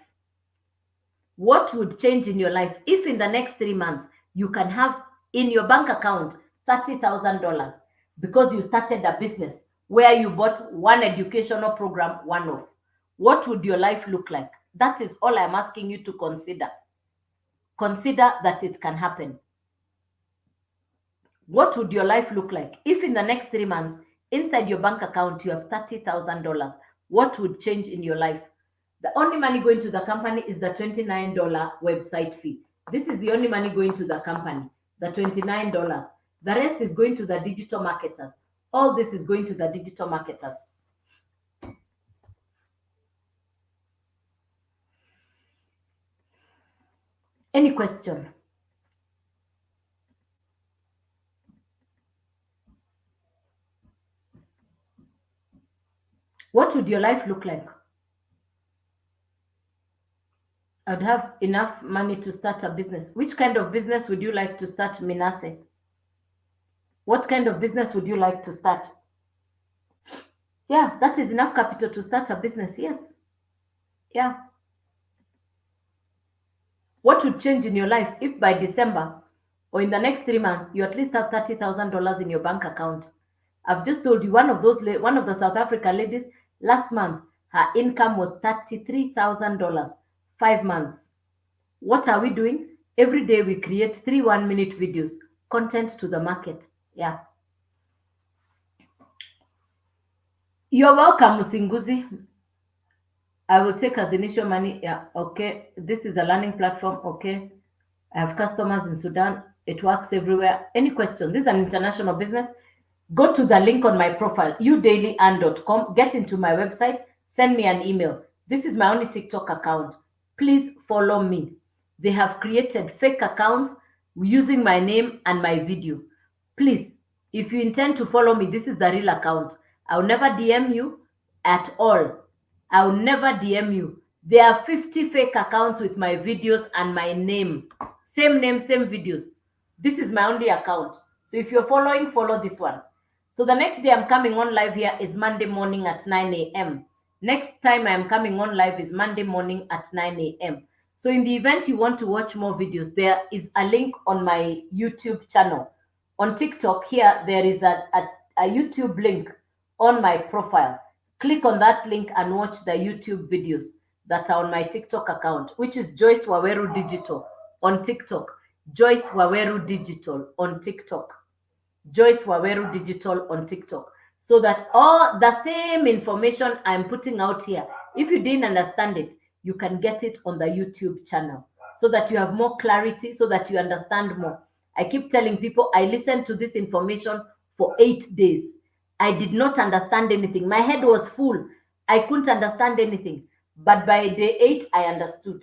What would change in your life if in the next 3 months you can have in your bank account $30,000 because you started a business where you bought one educational program one off? What would your life look like? That is all I'm asking you to consider. Consider that it can happen. What would your life look like if in the next 3 months, inside your bank account, you have $30,000? What would change in your life? The only money going to the company is the $29 website fee. This is the only money going to the company, the $29. The rest is going to the digital marketers. All this is going to the digital marketers. Any question? What would your life look like? I'd have enough money to start a business. Which kind of business would you like to start, Minase? What kind of business would you like to start? Yeah, that is enough capital to start a business. Yes. Yeah. What would change in your life if by December or in the next 3 months you at least have $30,000 in your bank account? I've just told you one of the South African ladies last month, her income was $33,000. 5 months. What are we doing? Every day we create 3 1-minute videos, content to the market. Yeah. You're welcome, Musinguzi. I will take as initial money. Yeah, okay. This is a learning platform. Okay. I have customers in Sudan. It works everywhere. Any question? This is an international business. Go to the link on my profile, udailyand.com. Get into my website. Send me an email. This is my only TikTok account. Please follow me. They have created fake accounts using my name and my video. Please, if you intend to follow me, this is the real account. I'll never DM you at all. I'll never DM you. There are 50 fake accounts with my videos and my name. Name, same videos. This is my only account. So if you're following, follow this one. So the next day I'm coming on live here is Monday morning at 9 a.m. Next time I'm coming on live is Monday morning at 9 a.m. So in the event you want to watch more videos, there is a link on my YouTube channel. On TikTok here, there is a YouTube link on my profile. Click on that link and watch the YouTube videos that are on my TikTok account, which is Joyce Waweru Digital on TikTok. Joyce Waweru Digital on TikTok. Joyce Waweru Digital on TikTok. So that all the same information I'm putting out here, if you didn't understand it, you can get it on the YouTube channel so that you have more clarity, so that you understand more. I keep telling people I listened to this information for 8 days. I did not understand anything. My head was full. I couldn't understand anything. But by day 8, I understood.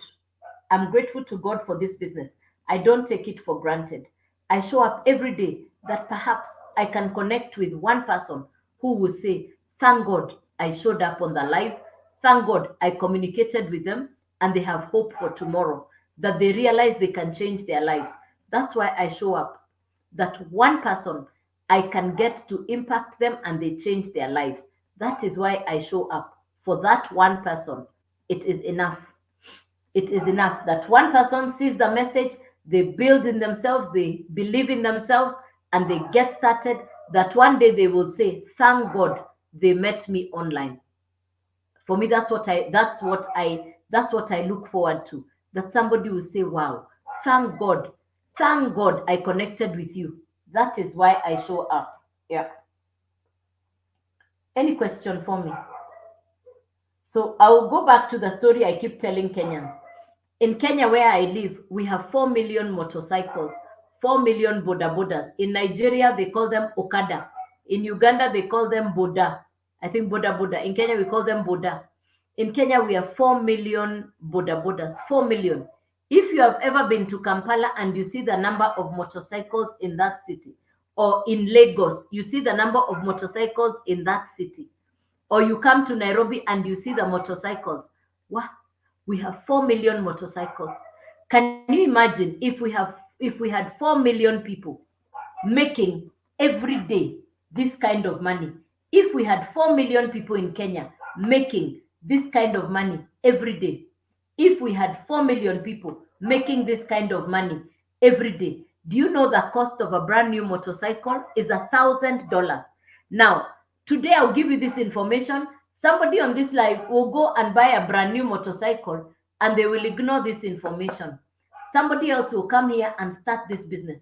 I'm grateful to God for this business. I don't take it for granted. I show up every day that perhaps I can connect with one person who will say, thank God I showed up on the live. Thank God I communicated with them and they have hope for tomorrow, that they realize they can change their lives. That's why I show up. That one person I can get to impact them and they change their lives. That is why I show up. For that one person, it is enough. It is enough that one person sees the message, they build in themselves, they believe in themselves, and they get started. That one day they will say, thank God they met me online. For me, that's what I look forward to. That somebody will say, wow, thank God I connected with you. That is why I show up. Yeah. Any question for me? So I will go back to the story I keep telling Kenyans. In Kenya, where I live, we have 4 million motorcycles, 4 million boda bodas. In Nigeria, they call them Okada. In Uganda, they call them Boda. I think Boda Boda. In Kenya, we call them Boda. In Kenya, we have 4 million boda bodas. 4 million. If you have ever been to Kampala and you see the number of motorcycles in that city, or in Lagos, you see the number of motorcycles in that city, or you come to Nairobi and you see the motorcycles, wow, we have 4 million motorcycles. Can you imagine if we had 4 million people making every day this kind of money? If we had 4 million people in Kenya making this kind of money every day, If we had 4 million people making this kind of money every day, do you know the cost of a brand new motorcycle is $1,000? Now, today I'll give you this information. Somebody on this live will go and buy a brand new motorcycle and they will ignore this information. Somebody else will come here and start this business.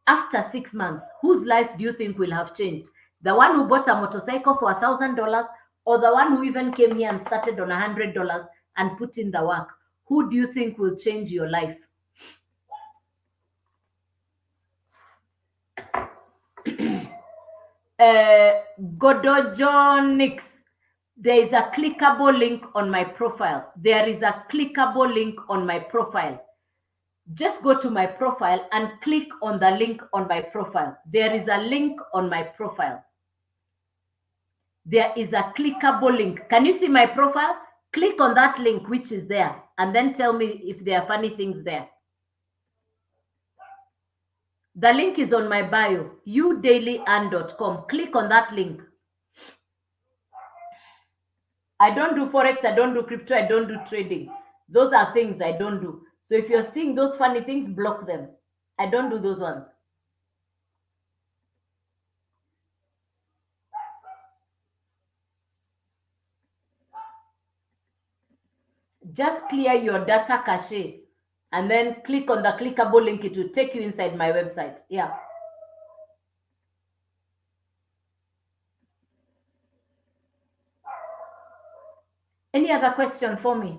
After 6 months, whose life do you think will have changed? The one who bought a motorcycle for $1,000, or the one who even came here and started on $100 and put in the work? Who do you think will change your life? Godojonics. There is a clickable link on my profile. There is a clickable link on my profile. Just go to my profile and click on the link on my profile. There is a link on my profile. There is a clickable link. Can you see my profile? Click on that link which is there and then tell me if there are funny things there. The link is on my bio, youdailyand.com. Click on that link. I don't do Forex, I don't do crypto, I don't do trading. Those are things I don't do. So if you're seeing those funny things, block them. I don't do those ones. Just clear your data cache and then click on the clickable link. It will take you inside my website. Yeah. Any other question for me?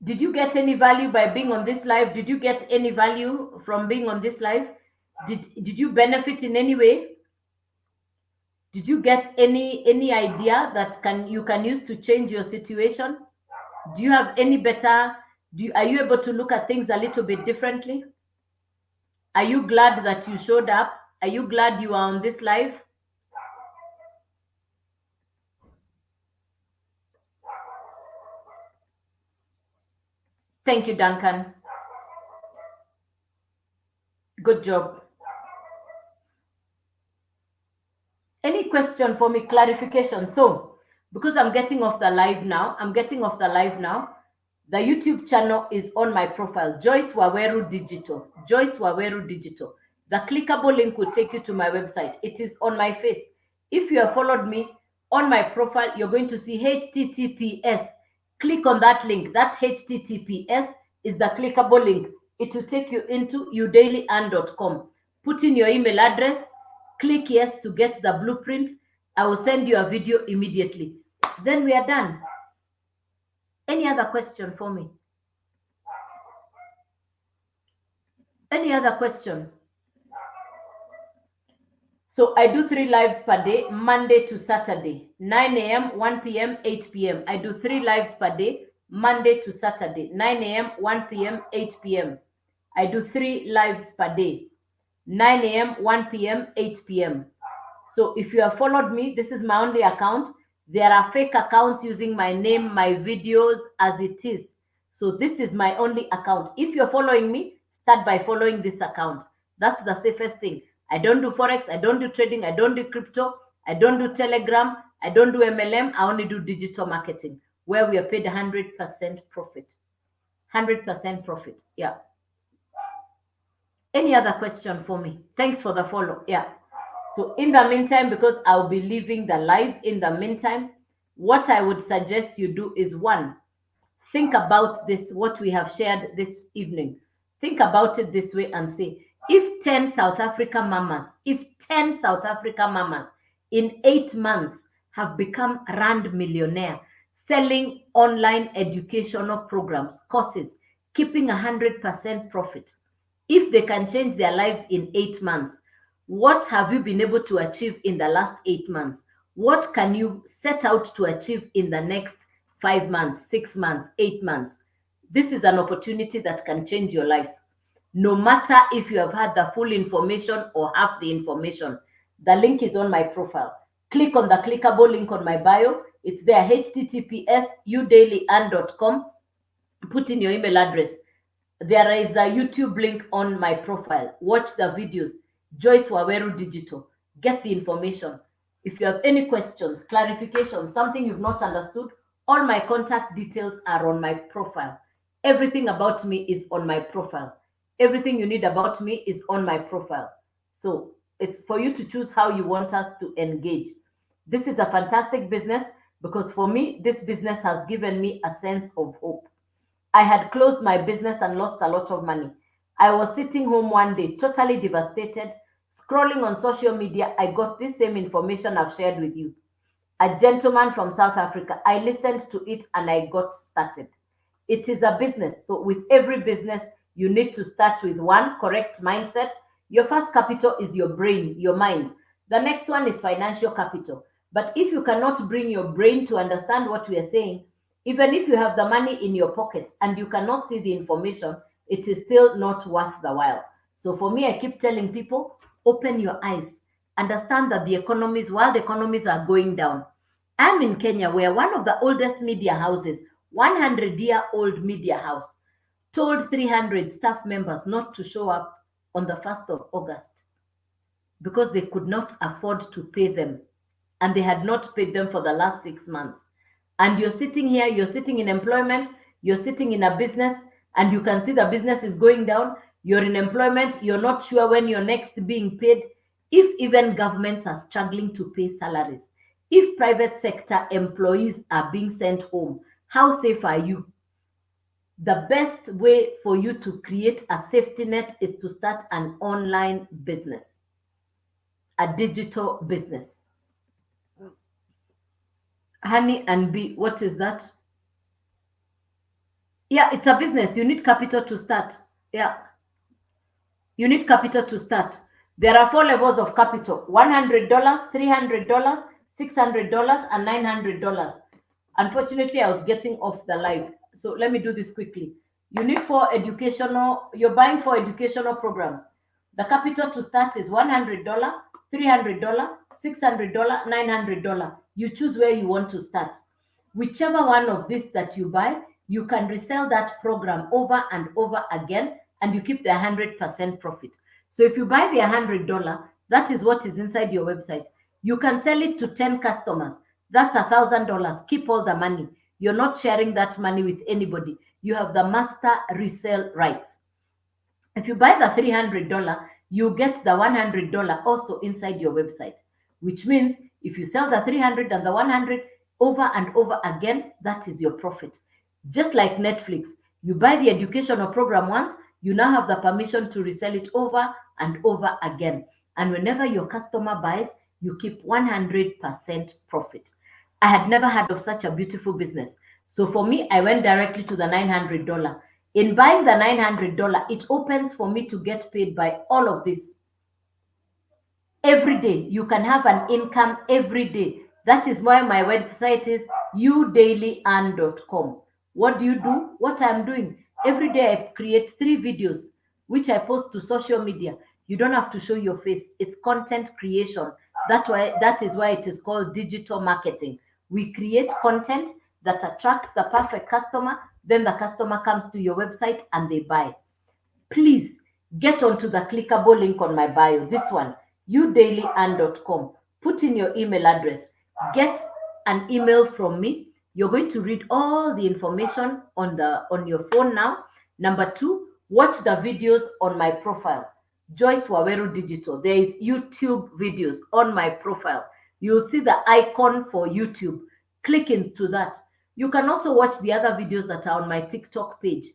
Did you get any value by being on this live? Did you get any value from being on this live? Did you benefit in any way? Did you get any idea that you can use to change your situation? Do you have any better? Are you able to look at things a little bit differently? Are you glad that you showed up? Are you glad you are on this live? Thank you, Duncan. Good job. Any question for me? Clarification. So, because I'm getting off the live now, the YouTube channel is on my profile, Joyce Waweru Digital. Joyce Waweru Digital. The clickable link will take you to my website. It is on my face. If you have followed me on my profile, you're going to see HTTPS. Click on that link. That HTTPS is the clickable link. It will take you into youdailyand.com. Put in your email address. Click yes to get the blueprint. I will send you a video immediately. Then we are done. Any other question for me? Any other question? So I do 3 lives per day, Monday to Saturday, 9 a.m., 1 p.m., 8 p.m. I do 3 lives per day, Monday to Saturday, 9 a.m., 1 p.m., 8 p.m. I do 3 lives per day, 9 a.m., 1 p.m., 8 p.m. So if you have followed me, this is my only account. There are fake accounts using my name, my videos as it is. So this is my only account. If you're following me, start by following this account. That's the safest thing. I don't do Forex, I don't do trading, I don't do crypto, I don't do Telegram, I don't do MLM, I only do digital marketing, where we are paid 100% profit. 100% profit, yeah. Any other question for me? Thanks for the follow, yeah. So in the meantime, because I'll be leaving the live in the meantime, what I would suggest you do is 1, think about this, what we have shared this evening. Think about it this way and say, if 10 South African mamas in 8 months have become rand millionaire, selling online educational programs, courses, keeping 100% profit, if they can change their lives in 8 months, what have you been able to achieve in the last 8 months? What can you set out to achieve in the next 5 months, 6 months, 8 months? This is an opportunity that can change your life. No matter if you have had the full information or half the information, the link is on my profile. Click on the clickable link on my bio. It's there, https youdailyand.com. Put in your email address. There is a YouTube link on my profile. Watch the videos. Joyce Waweru Digital. Get the information. If you have any questions, clarification, something you've not understood, All my contact details are on my profile. Everything about me is on my profile. Everything you need about me is on my profile. So it's for you to choose how you want us to engage. This is a fantastic business because for me, this business has given me a sense of hope. I had closed my business and lost a lot of money. I was sitting home one day, totally devastated, scrolling on social media. I got this same information I've shared with you. A gentleman from South Africa. I listened to it and I got started. It is a business. So, with every business, you need to start with one correct mindset. Your first capital is your brain, your mind. The next one is financial capital. But if you cannot bring your brain to understand what we are saying, even if you have the money in your pocket and you cannot see the information, it is still not worth the while. So, for me, I keep telling people open your eyes, understand that the economies, world economies are going down. I'm in Kenya, where one of the oldest media houses, 100-year-old media house, told 300 staff members not to show up on the 1st of August because they could not afford to pay them. And they had not paid them for the last 6 months. And you're sitting here, you're sitting in employment, you're sitting in a business, and you can see the business is going down. You're in employment, you're not sure when you're next being paid. If even governments are struggling to pay salaries, if private sector employees are being sent home, how safe are you? The best way for you to create a safety net is to start an online business, a digital business. Honey and Bee, what is that? Yeah, it's a business. You need capital to start. Yeah, you need capital to start. There are four levels of capital: $100, $300, $600, and $900. Unfortunately, I was getting off the live. So let me do this quickly. You need you're buying four educational programs. The capital to start is $100, $300, $600, $900. You choose where you want to start. Whichever one of these that you buy, you can resell that program over and over again, and you keep the 100% profit. So if you buy the $100, that is what is inside your website. You can sell it to 10 customers. That's $1,000. Keep all the money. You're not sharing that money with anybody. You have the master resale rights. If you buy the $300, you get the $100 also inside your website, which means if you sell the 300 and the 100 over and over again, that is your profit. Just like Netflix, you buy the educational program once, you now have the permission to resell it over and over again. And whenever your customer buys, you keep 100% profit. I had never heard of such a beautiful business. So for me, I went directly to the $900. In buying the $900, it opens for me to get paid by all of this. Every day, you can have an income every day. That is why my website is youdailyearn.com. What do you do? What I'm doing. Every day, I create 3 videos, which I post to social media. You don't have to show your face. It's content creation. That is why it is called digital marketing. We create content that attracts the perfect customer. Then the customer comes to your website and they buy. Please get onto the clickable link on my bio. This one, youdailyearn.com. Put in your email address. Get an email from me. You're going to read all the information on your phone now. Number 2, watch the videos on my profile. Joyce Waweru Digital. There is YouTube videos on my profile. You'll see the icon for YouTube. Click into that. You can also watch the other videos that are on my TikTok page.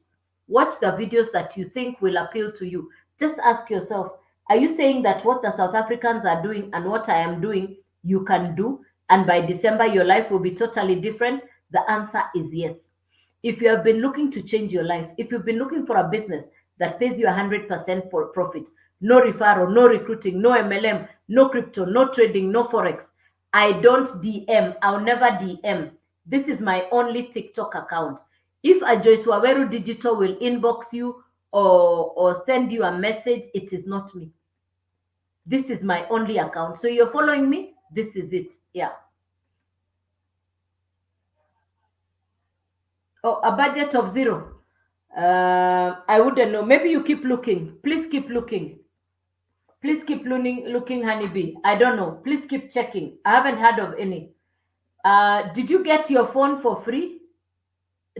Watch the videos that you think will appeal to you. Just ask yourself, are you saying that what the South Africans are doing and what I am doing, you can do? And by December, your life will be totally different? The answer is yes. If you have been looking to change your life, if you've been looking for a business that pays you 100% for profit, no referral, no recruiting, no MLM, no crypto, no trading, no Forex, I don't DM. I'll never DM. This is my only TikTok account. If a Joyce Waweru Digital will inbox you or send you a message, it is not me. This is my only account. So you're following me? This is it. Yeah. Oh, a budget of 0. I wouldn't know. Maybe you keep looking. Please keep looking. Please keep looking, honeybee. I don't know. Please keep checking. I haven't heard of any. Did you get your phone for free?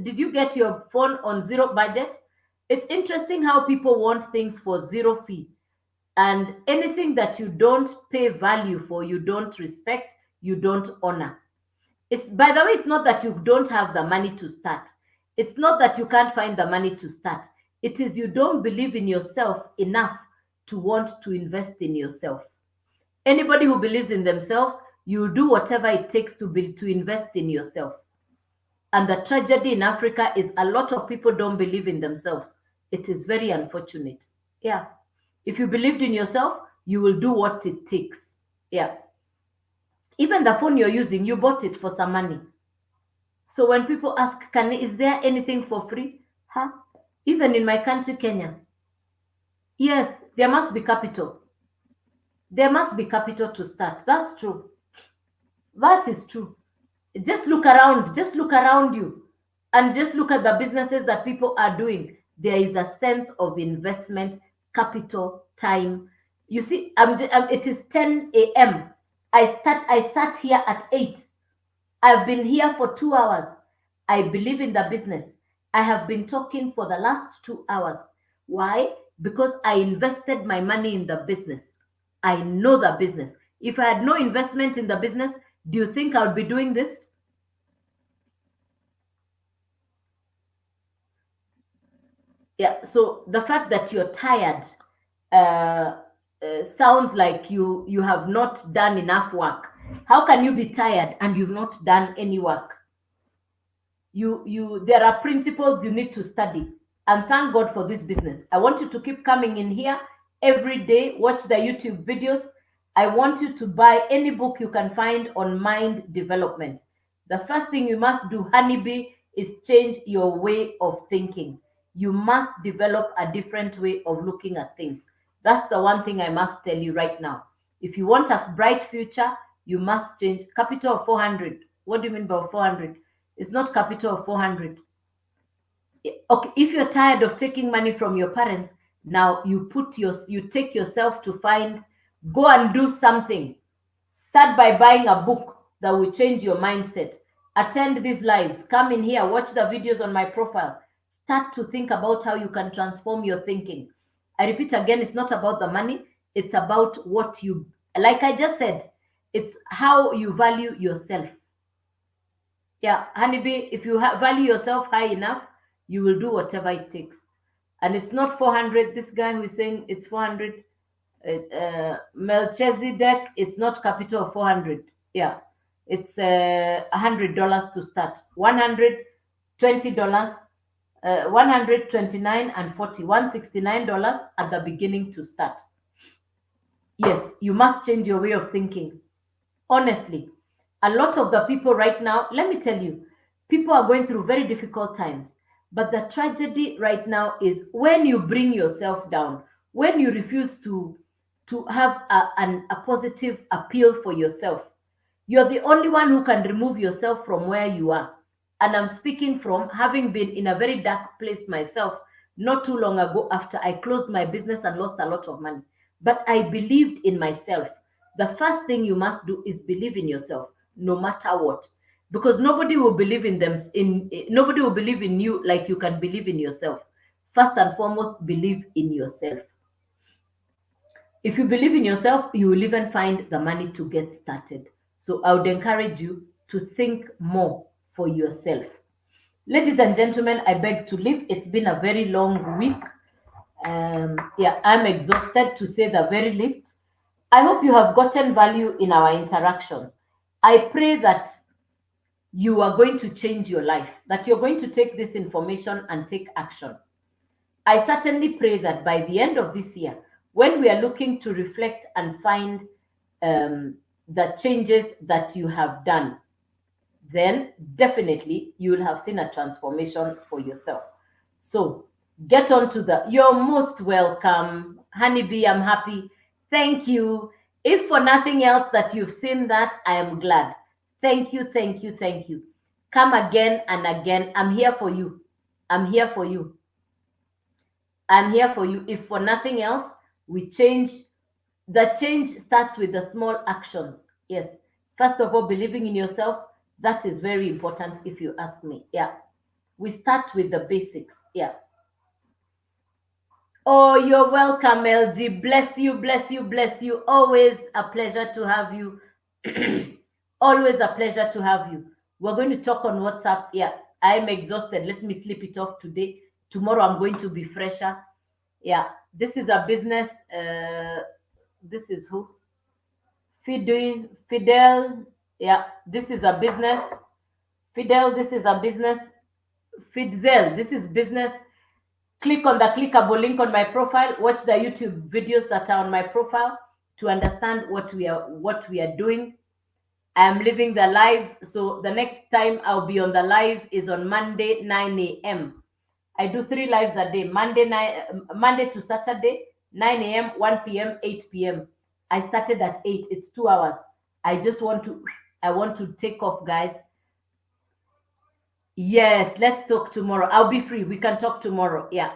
Did you get your phone on zero budget? It's interesting how people want things for zero fee, and anything that you don't pay value for, you don't respect, you don't honor. It's, by the way, it's not that you don't have the money to start. It's not that you can't find the money to start. It is you don't believe in yourself enough to want to invest in yourself. Anybody who believes in themselves, you do whatever it takes to invest in yourself. And the tragedy in Africa is a lot of people don't believe in themselves. It is very unfortunate. Yeah. If you believed in yourself, you will do what it takes. Yeah. Even the phone you're using, you bought it for some money. So when people ask, is there anything for free? Huh? Even in my country, Kenya, yes, there must be capital. There must be capital to start. That's true. That is true. Just look around you, and just look at the businesses that people are doing. There is a sense of investment, capital, time. You see, it is 10 a.m. I sat here at 8. I've been here for 2 hours. I believe in the business. I have been talking for the last 2 hours. Why? Because I invested my money in the business. I know the business. If I had no investment in the business, do you think I would be doing this? Yeah. So the fact that you're tired sounds like you have not done enough work. How can you be tired and you've not done any work? You There are principles you need to study, and thank God for this business. I want you to keep coming in here every day, watch the YouTube videos. I want you to buy any book you can find on mind development. The first thing you must do, honeybee, is change your way of thinking. You must develop a different way of looking at things. That's the one thing I must tell you right now. If you want a bright future, you must change. Capital of 400. What do you mean by 400? It's not capital of 400. Okay, if you're tired of taking money from your parents, now you take yourself to find, go and do something. Start by buying a book that will change your mindset. Attend these lives. Come in here, watch the videos on my profile. Start to think about how you can transform your thinking. I repeat again, it's not about the money, it's about what you, like I just said, it's how you value yourself. Yeah, honeybee, if you value yourself high enough, you will do whatever it takes. And it's not 400. This guy who is saying it's 400, Melchizedek, it's not capital of 400. Yeah, it's $100 to start. $120, 129 and 40, $169 at the beginning to start. Yes, you must change your way of thinking. Honestly, a lot of the people right now, let me tell you, people are going through very difficult times. But the tragedy right now is when you bring yourself down, when you refuse to have a positive appeal for yourself. You're the only one who can remove yourself from where you are. And I'm speaking from having been in a very dark place myself not too long ago after I closed my business and lost a lot of money. But I believed in myself. The first thing you must do is believe in yourself, no matter what. Because nobody will believe in them nobody will believe in you like you can believe in yourself. First and foremost, believe in yourself. If you believe in yourself, you will even find the money to get started. So I would encourage you to think more for yourself. Ladies and gentlemen, I beg to leave. It's been a very long week. Yeah, I'm exhausted to say the very least. I hope you have gotten value in our interactions. I pray that you are going to change your life, that you're going to take this information and take action. I certainly pray that by the end of this year, when we are looking to reflect and find the changes that you have done, then definitely you will have seen a transformation for yourself. So get on to you're most welcome. Honeybee, I'm happy. Thank you. If for nothing else that you've seen that, I am glad. Thank you, thank you, thank you. Come again and again. I'm here for you. I'm here for you. I'm here for you. If for nothing else, we change. The change starts with the small actions. Yes. First of all, believing in yourself, That is very important if you ask me. Yeah. We start with the basics. Yeah. Oh, you're welcome, LG. Bless you, bless you, bless you. Always a pleasure to have you. Always a pleasure to have you. We're going to talk on WhatsApp. Yeah, I'm exhausted. Let me sleep it off today. Tomorrow I'm going to be fresher. Yeah, this is a business. This is who? Fidel. Yeah, this is a business. Fidel, this is a business. Fidzel, this is business. Click on the clickable link on my profile. Watch the YouTube videos that are on my profile to understand what we are doing. I am living the live, so the next time I'll be on the live is on Monday 9 a.m. I do 3 lives a day: Monday to Saturday, 9 a.m., 1 p.m., 8 p.m. I started at 8. It's 2 hours. I want to take off, guys. Yes, let's talk tomorrow. I'll be free. We can talk tomorrow. Yeah.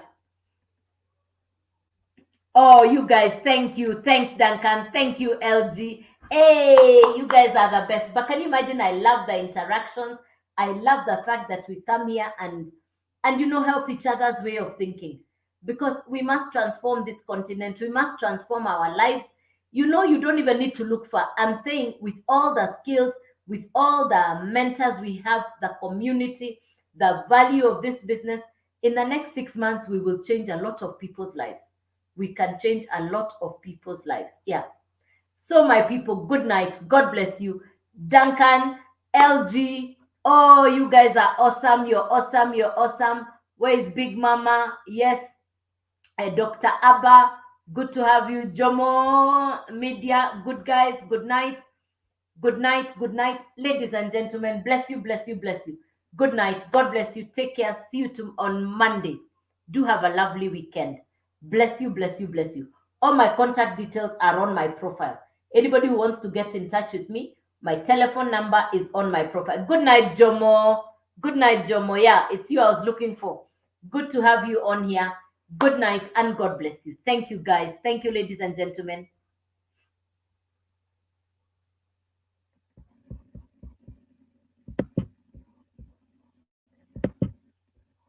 Oh, you guys, thank you. Thanks, Duncan. Thank you, LG. Hey, you guys are the best. But can you imagine? I love the interactions. I love the fact that we come here and help each other's way of thinking, because we must transform this continent. We must transform our lives. You don't even need to look far. I'm saying, with all the skills, with all the mentors we have, the community, the value of this business, in the next 6 months, we will change a lot of people's lives. We can change a lot of people's lives. Yeah. So, my people, good night. God bless you. Duncan, LG, oh, you guys are awesome. You're awesome. You're awesome. Where is Big Mama? Yes. Dr. Abba, good to have you. Jomo Media, good guys. Good night. Good night. Good night. Ladies and gentlemen, bless you, bless you, bless you. Good night. God bless you. Take care. See you on Monday. Do have a lovely weekend. Bless you, bless you, bless you. All my contact details are on my profile. Anybody who wants to get in touch with me, my telephone number is on my profile. Good night, Jomo. Good night, Jomo. Yeah, it's you I was looking for. Good to have you on here. Good night and God bless you. Thank you, guys. Thank you, ladies and gentlemen.